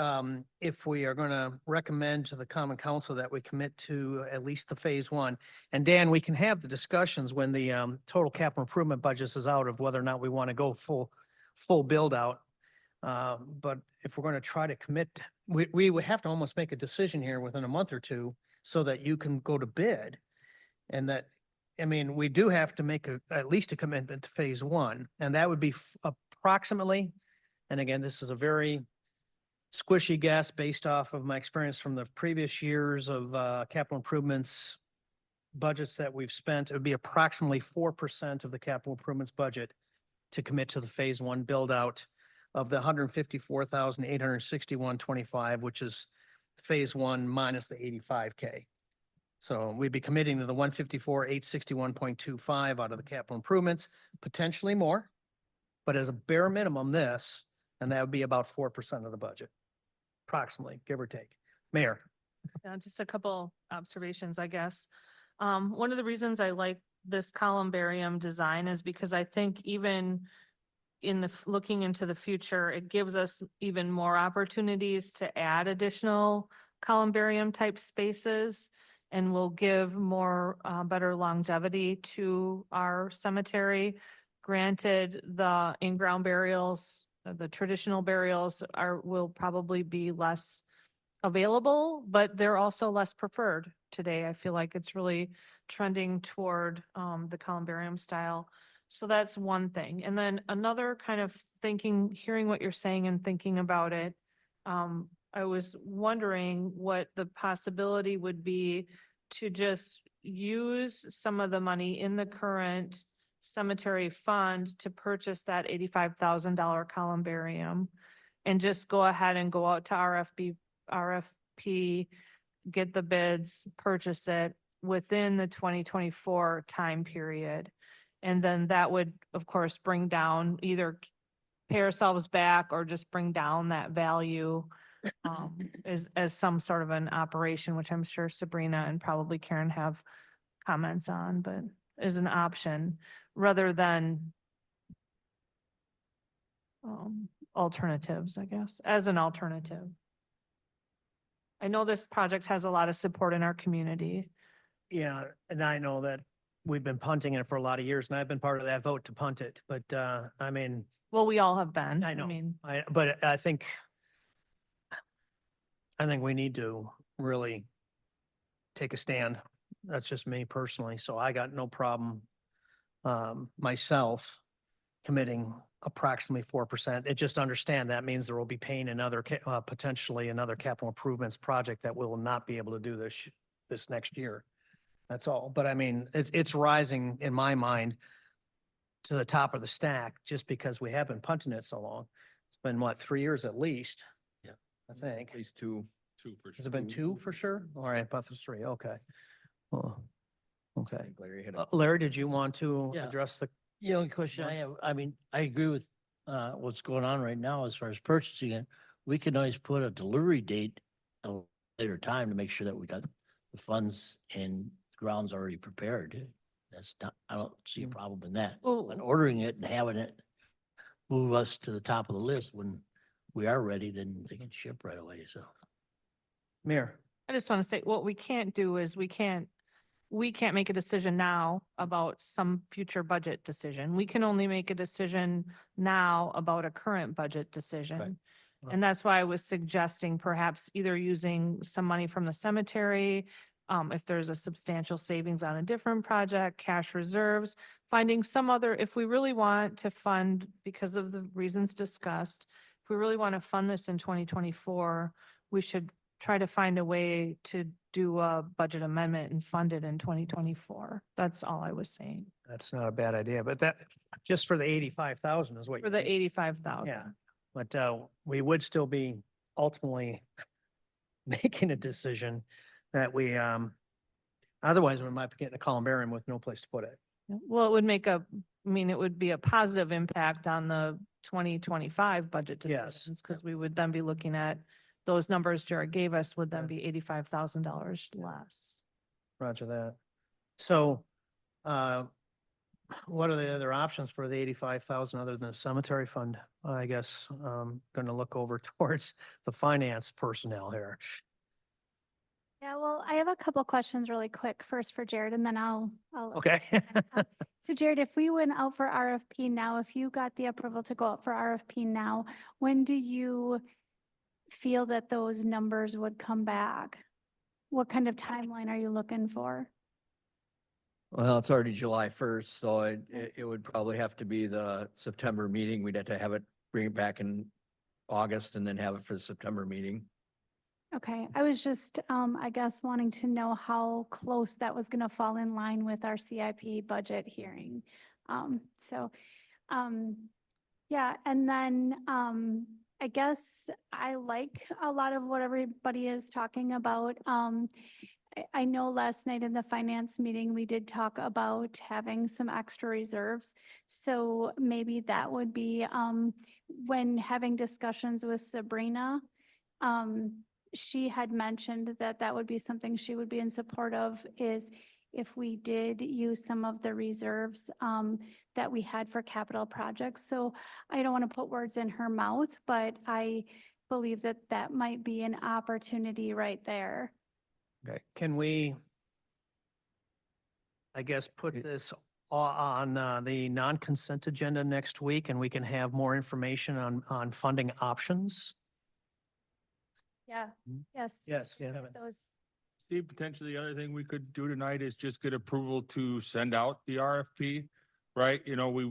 Speaker 5: If we are going to recommend to the common council that we commit to at least the phase one. And Dan, we can have the discussions when the total capital improvement budget is out of whether or not we want to go full build out. But if we're going to try to commit, we would have to almost make a decision here within a month or two so that you can go to bid. And that, I mean, we do have to make at least a commitment to phase one, and that would be approximately, and again, this is a very squishy guess based off of my experience from the previous years of capital improvements budgets that we've spent. It would be approximately 4% of the capital improvements budget to commit to the phase one build out of the 154,861.25, which is phase one minus the 85K. So we'd be committing to the 154,861.25 out of the capital improvements, potentially more, but as a bare minimum, this, and that would be about 4% of the budget, approximately, give or take. Mayor.
Speaker 1: Just a couple observations, I guess. One of the reasons I like this columbarium design is because I think even in looking into the future, it gives us even more opportunities to add additional columbarium type spaces, and will give more, better longevity to our cemetery. Granted, the in-ground burials, the traditional burials will probably be less available, but they're also less preferred today. I feel like it's really trending toward the columbarium style. So that's one thing. And then another kind of hearing what you're saying and thinking about it, I was wondering what the possibility would be to just use some of the money in the current cemetery fund to purchase that $85,000 columbarium and just go ahead and go out to RFP, get the bids, purchase it within the 2024 time period. And then that would, of course, bring down, either pay ourselves back or just bring down that value as some sort of an operation, which I'm sure Sabrina and probably Karen have comments on, but is an option rather than alternatives, I guess, as an alternative. I know this project has a lot of support in our community.
Speaker 5: Yeah, and I know that we've been punting it for a lot of years, and I've been part of that vote to punt it, but I mean.
Speaker 1: Well, we all have been.
Speaker 5: I know.
Speaker 1: mean,
Speaker 5: But I think we need to really take a stand. That's just me personally. So I got no problem myself committing approximately 4%. It just understand that means there will be paying another potentially another capital improvements project that we will not be able to do this next year. That's all. But I mean, it's rising in my mind to the top of the stack just because we have been punting it so long. It's been what, 3 years at least?
Speaker 2: Yeah.
Speaker 5: I think.
Speaker 2: At least two.
Speaker 6: Two for
Speaker 5: Has it been 2 for sure? All right, about the 3. Okay. Well,
Speaker 2: I
Speaker 5: okay.
Speaker 2: think Larry hit it.
Speaker 5: Larry, did you want to
Speaker 3: Yeah.
Speaker 5: address the?
Speaker 3: The only question I have, I mean, I agree with what's going on right now as far as purchasing it. We can always put a delivery date at a later time to make sure that we got the funds and grounds already prepared. That's not, I don't see a problem in that.
Speaker 1: Well-
Speaker 3: But ordering it and having it move us to the top of the list when we are ready, then they can ship right away, so.
Speaker 5: Mayor.
Speaker 1: I just want to say, what we can't do is we can't make a decision now about some future budget decision. We can only make a decision now about a current budget decision.
Speaker 5: Right.
Speaker 1: And that's why I was suggesting perhaps either using some money from the cemetery if there's a substantial savings on a different project, cash reserves, finding some other, if we really want to fund, because of the reasons discussed, if we really want to fund this in 2024, we should try to find a way to do a budget amendment and fund it in 2024. That's all I was saying,
Speaker 5: That's not a bad idea, but that, just for the 85,000 is what.
Speaker 1: for
Speaker 5: you
Speaker 1: the
Speaker 5: need.
Speaker 1: 85,000.
Speaker 5: Yeah, but we would still be ultimately making a decision that we, otherwise we might be getting a columbarium with no place to put it.
Speaker 1: Yeah, well, it would make a, I mean, it would be a positive impact on the 2025 budget
Speaker 5: Yes.
Speaker 1: decisions, because we would then be looking at those numbers Jared gave us would then be $85,000 less.
Speaker 5: Roger that. So, what are the other options for the 85,000 other than the cemetery fund? I guess, going to look over towards the finance personnel here.
Speaker 7: Yeah, well, I have a couple questions really quick first for Jared and then I'll.
Speaker 5: Okay.
Speaker 7: So Jared, if we went out for RFP now, if you got the approval to go out for RFP now, when do you feel that those numbers would come back? What kind of timeline are you looking for?
Speaker 2: Well, it's already July 1st, so it would probably have to be the September meeting. We'd have to have it, bring it back in August and then have it for the September meeting.
Speaker 7: Okay, I was just, I guess, wanting to know how close that was gonna fall in line with our CIP budget hearing. So, yeah, and then, I guess I like a lot of what everybody is talking about. I know last night in the finance meeting, we did talk about having some extra reserves. So maybe that would be, when having discussions with Sabrina, she had mentioned that that would be something she would be in support of, is if we did use some of the reserves that we had for capital projects. So I don't want to put words in her mouth, but I believe that that might be an opportunity right there.
Speaker 5: Okay, can we, I guess, put this on the non-consent agenda next week and we can have more information on funding options?
Speaker 7: Yeah,
Speaker 3: Mhm.
Speaker 7: yes.
Speaker 5: Yes.
Speaker 7: Those,
Speaker 6: Steve, potentially the other thing we could do tonight is just get approval to send out the RFP, right? You know, we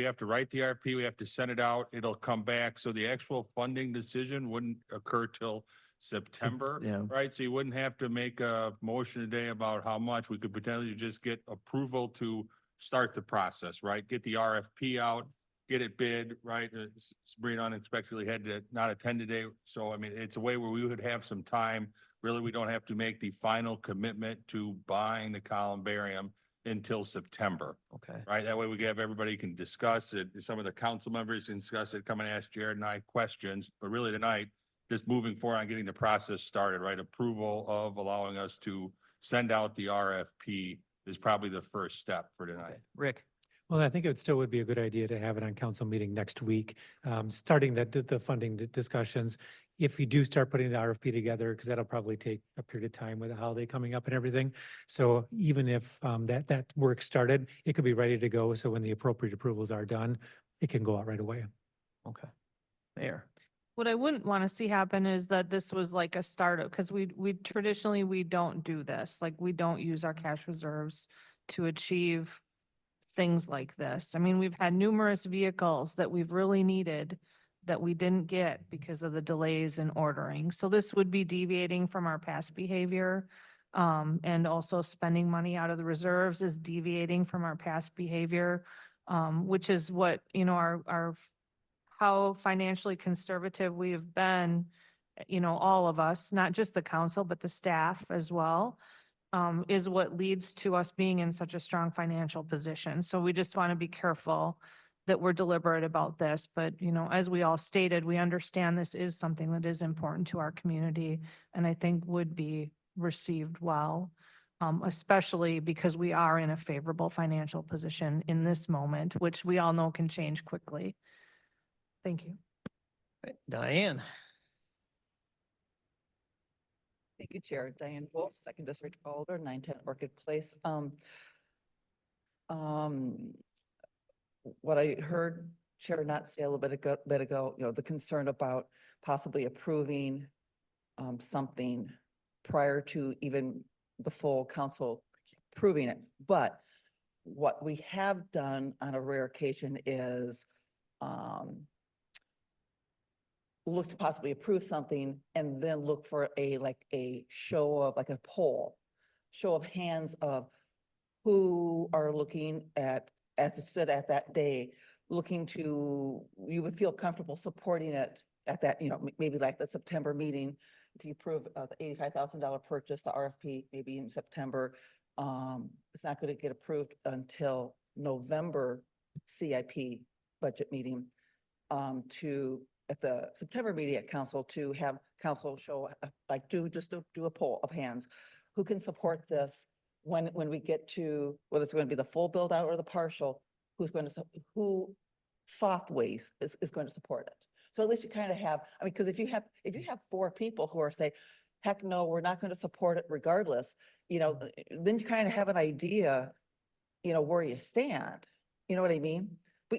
Speaker 6: have to write the RFP, we have to send it out, it'll come back. So the actual funding decision wouldn't occur till September,
Speaker 2: yeah.
Speaker 6: right? So you wouldn't have to make a motion today about how much. We could potentially just get approval to start the process, right? Get the RFP out, get it bid, right? Sabrina unexpectedly had to not attend today. So, I mean, it's a way where we would have some time. Really, we don't have to make the final commitment to buying the columbarium until September,
Speaker 2: Okay.
Speaker 6: right? That way we can have, everybody can discuss it. Some of the council members can discuss it, come and ask Jared and I questions, but really tonight, just moving forward on getting the process started, right? Approval of allowing us to send out the RFP is probably the first step for tonight.
Speaker 5: Rick?
Speaker 8: Well, I think it still would be a good idea to have it on council meeting next week, starting the funding discussions. If you do start putting the RFP together, because that'll probably take a period of time with the holiday coming up and everything. So even if that work started, it could be ready to go. So when the appropriate approvals are done, it can go out right away.
Speaker 5: Okay. Mayor?
Speaker 1: What I wouldn't want to see happen is that this was like a startup, because we traditionally, we don't do this. Like, we don't use our cash reserves to achieve things like this. I mean, we've had numerous vehicles that we've really needed that we didn't get because of the delays in ordering. So this would be deviating from our past behavior. And also spending money out of the reserves is deviating from our past behavior, which is what, you know, our how financially conservative we have been, you know, all of us, not just the council, but the staff as well, is what leads to us being in such a strong financial position. So we just want to be careful that we're deliberate about this. But, you know, as we all stated, we understand this is something that is important to our community and I think would be received well, especially because we are in a favorable financial position in this moment, which we all know can change quickly. Thank you.
Speaker 5: Diane?
Speaker 9: Thank you, Chair. Diane Wolf, Second District Alder, 910 Orchid Place. What I heard Chair Not say a little bit ago, you know, the concern about possibly approving something prior to even the full council approving it. But what we have done on a rare occasion is look to possibly approve something and then look for like a show of, like a poll, show of hands of who are looking at, as it stood at that day, looking to, you would feel comfortable supporting it at that, maybe like the September meeting. If you approve the $85,000 purchase, the RFP, maybe in September, it's not going to get approved until November CIP budget meeting, at the September meeting at council, to have council show, do a poll of hands. Who can support this when we get to, whether it's going to be the full build out or the partial, who soft ways is going to support it. So at least you kind of have, I mean, because if you have 4 people who are say, heck no, we're not going to support it regardless, then you kind of have an idea, where you stand. You know what I mean?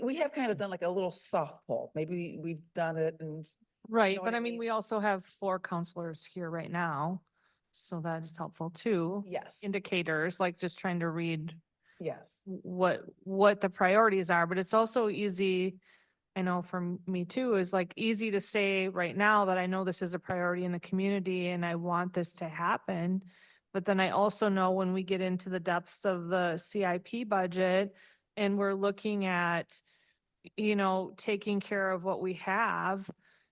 Speaker 9: We have kind of done like a little soft poll. Maybe we've done it and.
Speaker 1: Right,
Speaker 9: know
Speaker 1: but
Speaker 9: what I
Speaker 1: I mean,
Speaker 9: mean?
Speaker 1: we also have 4 counselors here right now, so that is helpful too.
Speaker 9: Yes,
Speaker 1: Indicators, like just trying to read
Speaker 9: yes.
Speaker 1: what the priorities are, but it's also easy, I know for me too, is like easy to say right now that I know this is a priority in the community and I want this to happen. But then I also know when we get into the depths of the CIP budget and we're looking at, taking care of what we have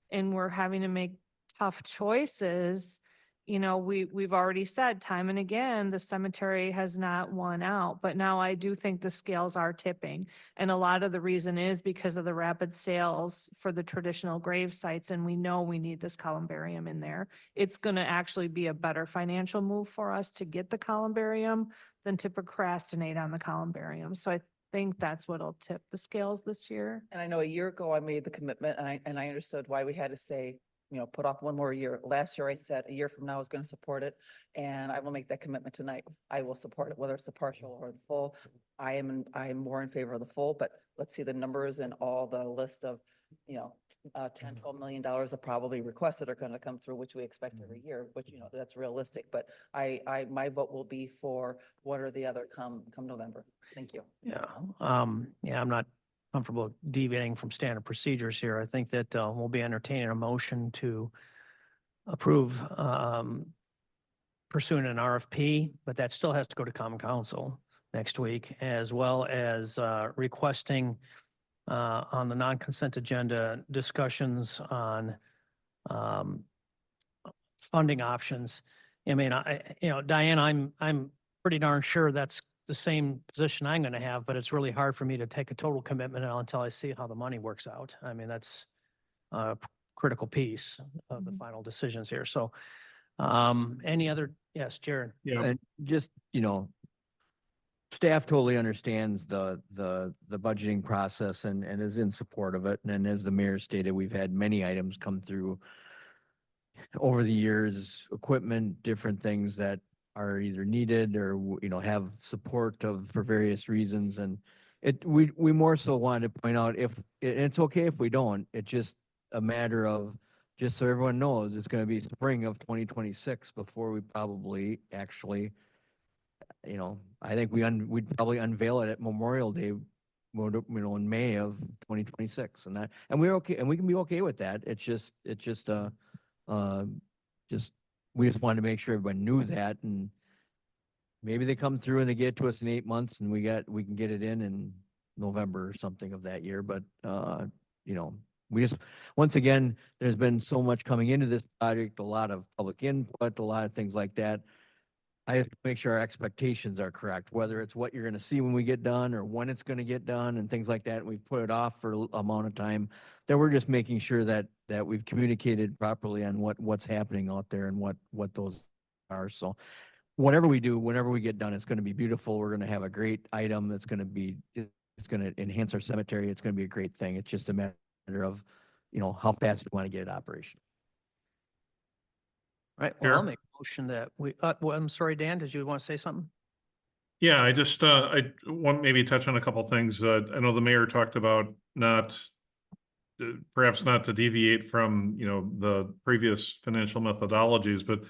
Speaker 1: and we're having to make tough choices, we've already said time and again, the cemetery has not won out, but now I do think the scales are tipping. And a lot of the reason is because of the rapid sales for the traditional grave sites. And we know we need this columbarium in there. It's going to actually be a better financial move for us to get the columbarium than to procrastinate on the columbarium. So I think that's what'll tip the scales this year.
Speaker 9: And I know a year ago I made the commitment and I understood why we had to say, put off one more year. Last year I said a year from now I was going to support it, and I will make that commitment tonight. I will support it, whether it's the partial or the full. I am more in favor of the full, but let's see the numbers and all the list of, $10-12 million of probably requested are going to come through, which we expect every year, which, that's realistic. But my vote will be for one or the other come November. Thank you.
Speaker 5: Yeah, I'm not comfortable deviating from standard procedures here. I think that we'll be entertaining a motion to approve pursuing an RFP, but that still has to go to common council next week, as well as requesting on the non-consent agenda discussions on funding options. I mean, Diane, I'm pretty darn sure that's the same position I'm going to have, but it's really hard for me to take a total commitment until I see how the money works out. I mean, that's a critical piece of the final decisions here. So, any other, yes, Jared?
Speaker 4: Yeah,
Speaker 2: And just, staff totally understands the budgeting process and is in support of it. And as the mayor stated, we've had many items come through over the years, equipment, different things that are either needed or, have support for various reasons. And we more so wanted to point out it's okay if we don't, it's just a matter of, just so everyone knows, it's going to be spring of 2026 before we probably actually, I think we'd probably unveil it at Memorial Day, in May of 2026 and we're okay. And we can be okay with that. It's just, we just wanted to make sure everyone knew that, and maybe they come through and they get to us in 8 months and we can get it in November or something of that year. But, we just, once again, there's been so much coming into this project, a lot of public input, a lot of things like that. I have to make sure our expectations are correct, whether it's what you're going to see when we get done or when it's going to get done and things like that. We've put it off for an amount of time, that we're just making sure that we've communicated properly on what's happening out there and what those are. So whatever we do, whenever we get done, it's going to be beautiful. We're going to have a great item. It's going to enhance our cemetery. It's going to be a great thing. It's just a matter of, how fast we want to get it operational.
Speaker 5: Right, well, I'll
Speaker 4: Sure.
Speaker 5: make a motion that I'm sorry, Dan, did you want to say something?
Speaker 4: yeah, I just, I want maybe touch on a couple things. I know the mayor talked about perhaps not to deviate from, the previous financial methodologies, but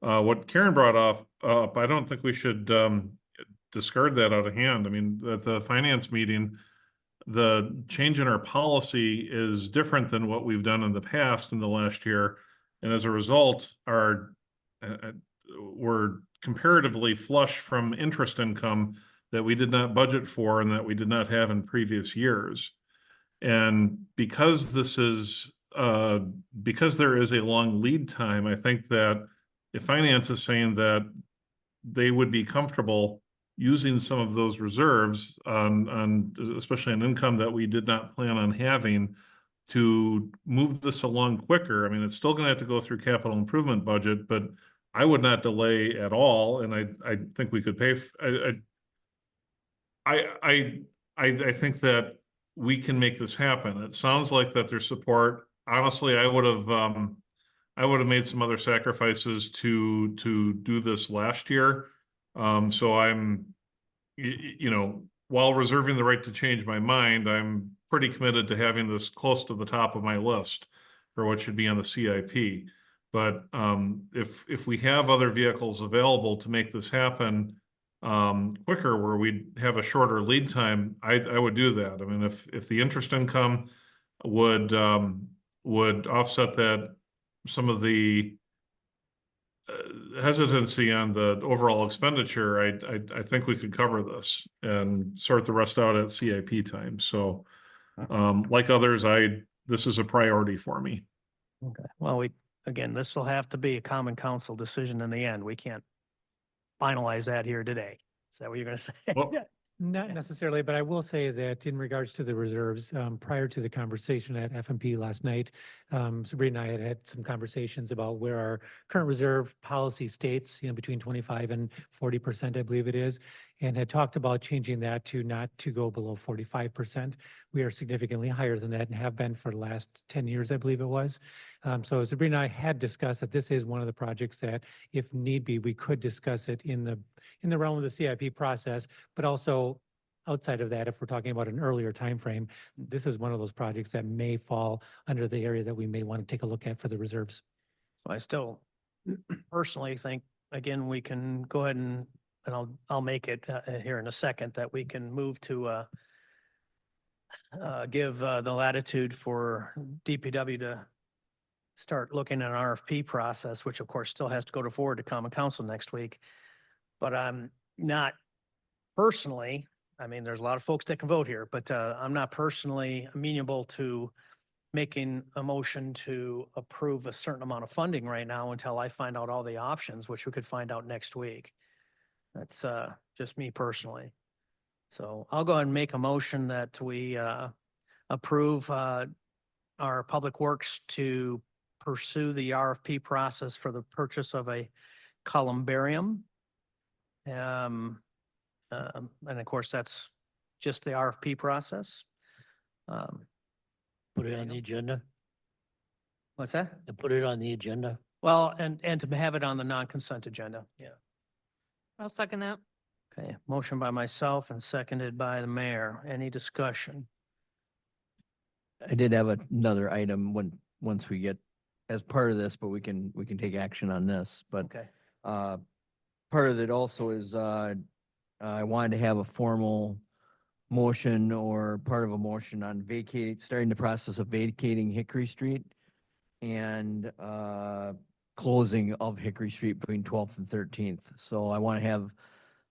Speaker 4: What Karen brought up, I don't think we should, discard that out of hand. I mean, at the finance meeting, the change in our policy is different than what we've done in the past in the last year. And as a result, we're comparatively flush from interest income that we did not budget for and that we did not have in previous years. And because because there is a long lead time, I think that if finance is saying that they would be comfortable using some of those reserves on especially on income that we did not plan on having to move this along quicker. I mean, it's still gonna have to go through capital improvement budget, but I would not delay at all, and I think we could pay, I think that we can make this happen. It sounds like that there's support. Honestly, I would have made some other sacrifices to do this last year. So I'm, you know, while reserving the right to change my mind, I'm pretty committed to having this close to the top of my list for what should be on the CIP. But if we have other vehicles available to make this happen quicker, where we have a shorter lead time, I would do that. I mean, if the interest income would offset that, some of the hesitancy on the overall expenditure, I think we could cover this and sort the rest out at CIP time. So, like others, this is a priority for me.
Speaker 5: Okay, well, again, this will have to be a common council decision in the end. We can't finalize that here today. Is that what you're gonna say?
Speaker 4: Well,
Speaker 8: Not necessarily, but I will say that in regards to the reserves, prior to the conversation at FMP last night, Sabrina and I had some conversations about where our current reserve policy states, between 25 and 40%, I believe it is, and had talked about changing that to not to go below 45%. We are significantly higher than that and have been for the last 10 years, I believe it was. So Sabrina and I had discussed that this is one of the projects that, if need be, we could discuss it in the realm of the CIP process, but also outside of that, if we're talking about an earlier time frame, this is one of those projects that may fall under the area that we may want to take a look at for the reserves.
Speaker 5: I still personally think, again, we can go ahead and I'll make it here in a second, that we can move to give the latitude for DPW to start looking at an RFP process, which of course still has to go forward to Common Council next week. But I'm not personally, I mean, there's a lot of folks that can vote here, but I'm not personally amenable to making a motion to approve a certain amount of funding right now until I find out all the options, which we could find out next week. That's just me personally. So I'll go ahead and make a motion that we approve our Public Works to pursue the RFP process for the purchase of a columbarium. And of course, that's just the RFP process.
Speaker 3: Put it on the agenda,
Speaker 5: What's that?
Speaker 3: and put it on the agenda.
Speaker 5: Well, and to have it on the non-consent agenda. Yeah.
Speaker 1: I'll second that.
Speaker 5: Okay, motion by myself and seconded by the mayor. Any discussion?
Speaker 2: I did have another item once we get as part of this, but we can take action on this, but
Speaker 5: Okay.
Speaker 2: part of it also is, I wanted to have a formal motion or part of a motion on starting the process of vacating Hickory Street and, closing of Hickory Street between 12th and 13th. So I want to have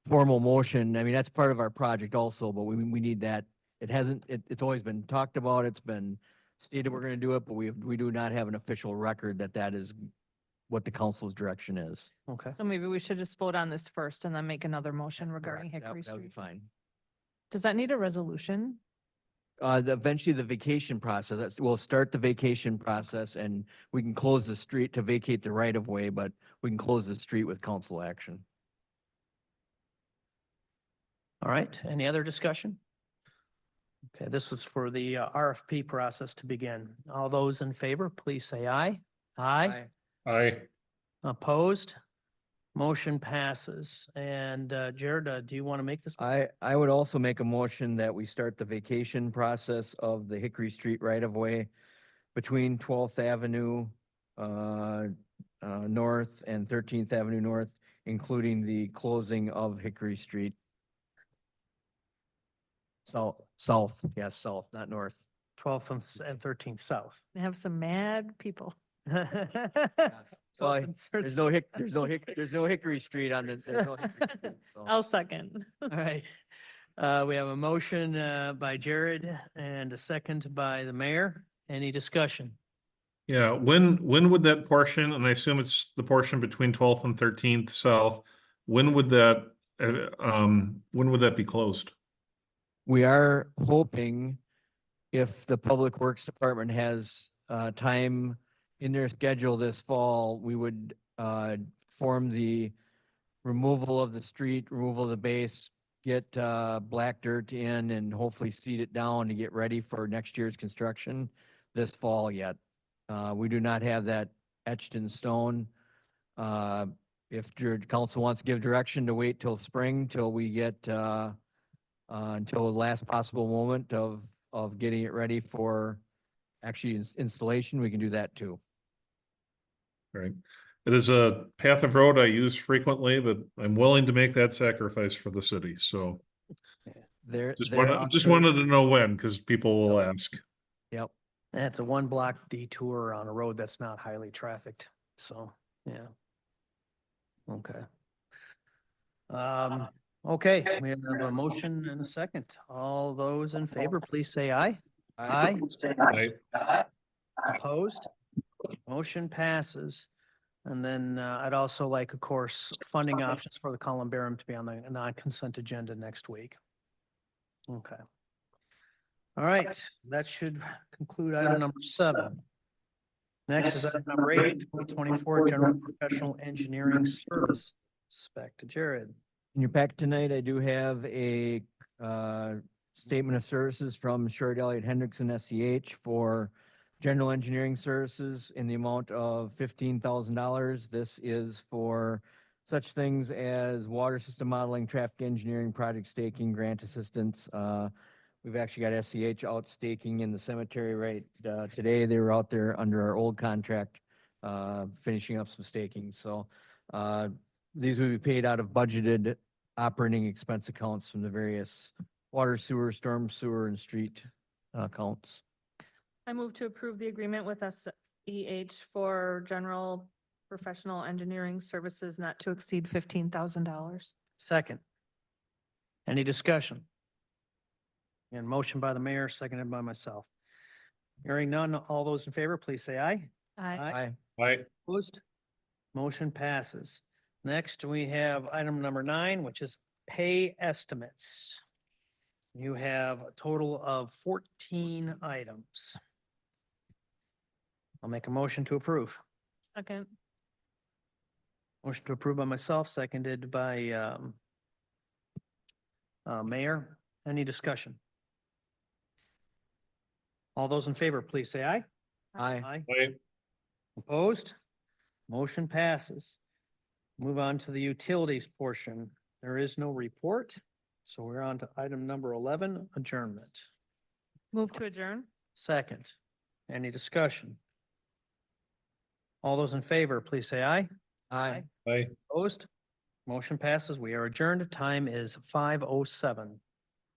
Speaker 2: formal motion. I mean, that's part of our project also, but we need that. It's always been talked about. It's been stated we're going to do it, but we do not have an official record that is what the council's direction is.
Speaker 5: Okay.
Speaker 1: So maybe we should just vote on this first and then make another motion regarding
Speaker 2: Correct.
Speaker 1: Hickory
Speaker 2: That would be
Speaker 1: Street.
Speaker 2: fine.
Speaker 1: Does that need a resolution?
Speaker 2: Eventually the vacation process, we'll start the vacation process and we can close the street to vacate the right of way, but we can close the street with council action.
Speaker 5: All right, any other discussion? Okay, this is for the RFP process to begin. All those in favor, please say aye. Aye. Opposed? Motion passes. And Jared, do you want to make this?
Speaker 2: I would also make a motion that we start the vacation process of the Hickory Street right of way between 12th Avenue, North and 13th Avenue North, including the closing of Hickory Street. South, yes, south, not north.
Speaker 5: 12th and 13th South.
Speaker 1: We have some mad people.
Speaker 2: Well,
Speaker 5: 12th and
Speaker 2: there's
Speaker 5: 13th.
Speaker 2: there's no Hickory Street on this. There's no Hickory Street, so.
Speaker 1: I'll second.
Speaker 5: All right. We have a motion by Jared and a second by the mayor. Any discussion?
Speaker 4: Yeah, when would that portion, and I assume it's the portion between 12th and 13th South, when would that be closed?
Speaker 2: We are hoping if the Public Works Department has time in their schedule this fall, we would form the removal of the street, removal of the base, get black dirt in and hopefully seed it down to get ready for next year's construction this fall yet. We do not have that etched in stone. If your council wants to give direction to wait till spring, till we get until the last possible moment of getting it ready for actually installation, we can do that too.
Speaker 4: Right. It is a path of road I use frequently, but I'm willing to make that sacrifice for the city. So just wanted to know when, because people will ask.
Speaker 2: Yep.
Speaker 5: And it's a 1-block detour on a road that's not highly trafficked. So, yeah. Okay. Okay, we have a motion and a second. All those in favor, please say aye. Aye. Opposed? Motion passes. And then I'd also like, of course, funding options for the columbarium to be on the non-consent agenda next week. Okay. All right, that should conclude item number 7. Next is item number 8, 2024 General Professional Engineering Service. Back to Jared.
Speaker 2: In your packet tonight, I do have a statement of services from Short Elliott Hendrickson SEH for general engineering services in the amount of $15,000. This is for such things as water system modeling, traffic engineering, project staking, grant assistance. We've actually got SEH out staking in the cemetery right today. They were out there under our old contract, finishing up some staking. So these will be paid out of budgeted operating expense accounts from the various water, sewer, storm sewer, and street accounts.
Speaker 1: I move to approve the agreement with SEH for general professional engineering services not to exceed $15,000.
Speaker 5: Second. Any discussion? And motion by the mayor, seconded by myself. Hearing none, all those in favor, please say aye.
Speaker 1: Aye.
Speaker 5: Opposed? Motion passes. Next, we have item number 9, which is pay estimates. You have a total of 14 items. I'll make a motion to approve.
Speaker 1: Second.
Speaker 5: Motion to approve by myself, seconded by mayor. Any discussion? All those in favor, please say aye.
Speaker 2: Aye.
Speaker 5: Opposed? Motion passes. Move on to the utilities portion. There is no report, so we're on to item number 11, adjournment.
Speaker 1: Move to adjourn.
Speaker 5: Second. Any discussion? All those in favor, please say aye.
Speaker 2: Aye.
Speaker 5: Opposed? Motion passes. We are adjourned. Time is 5:07.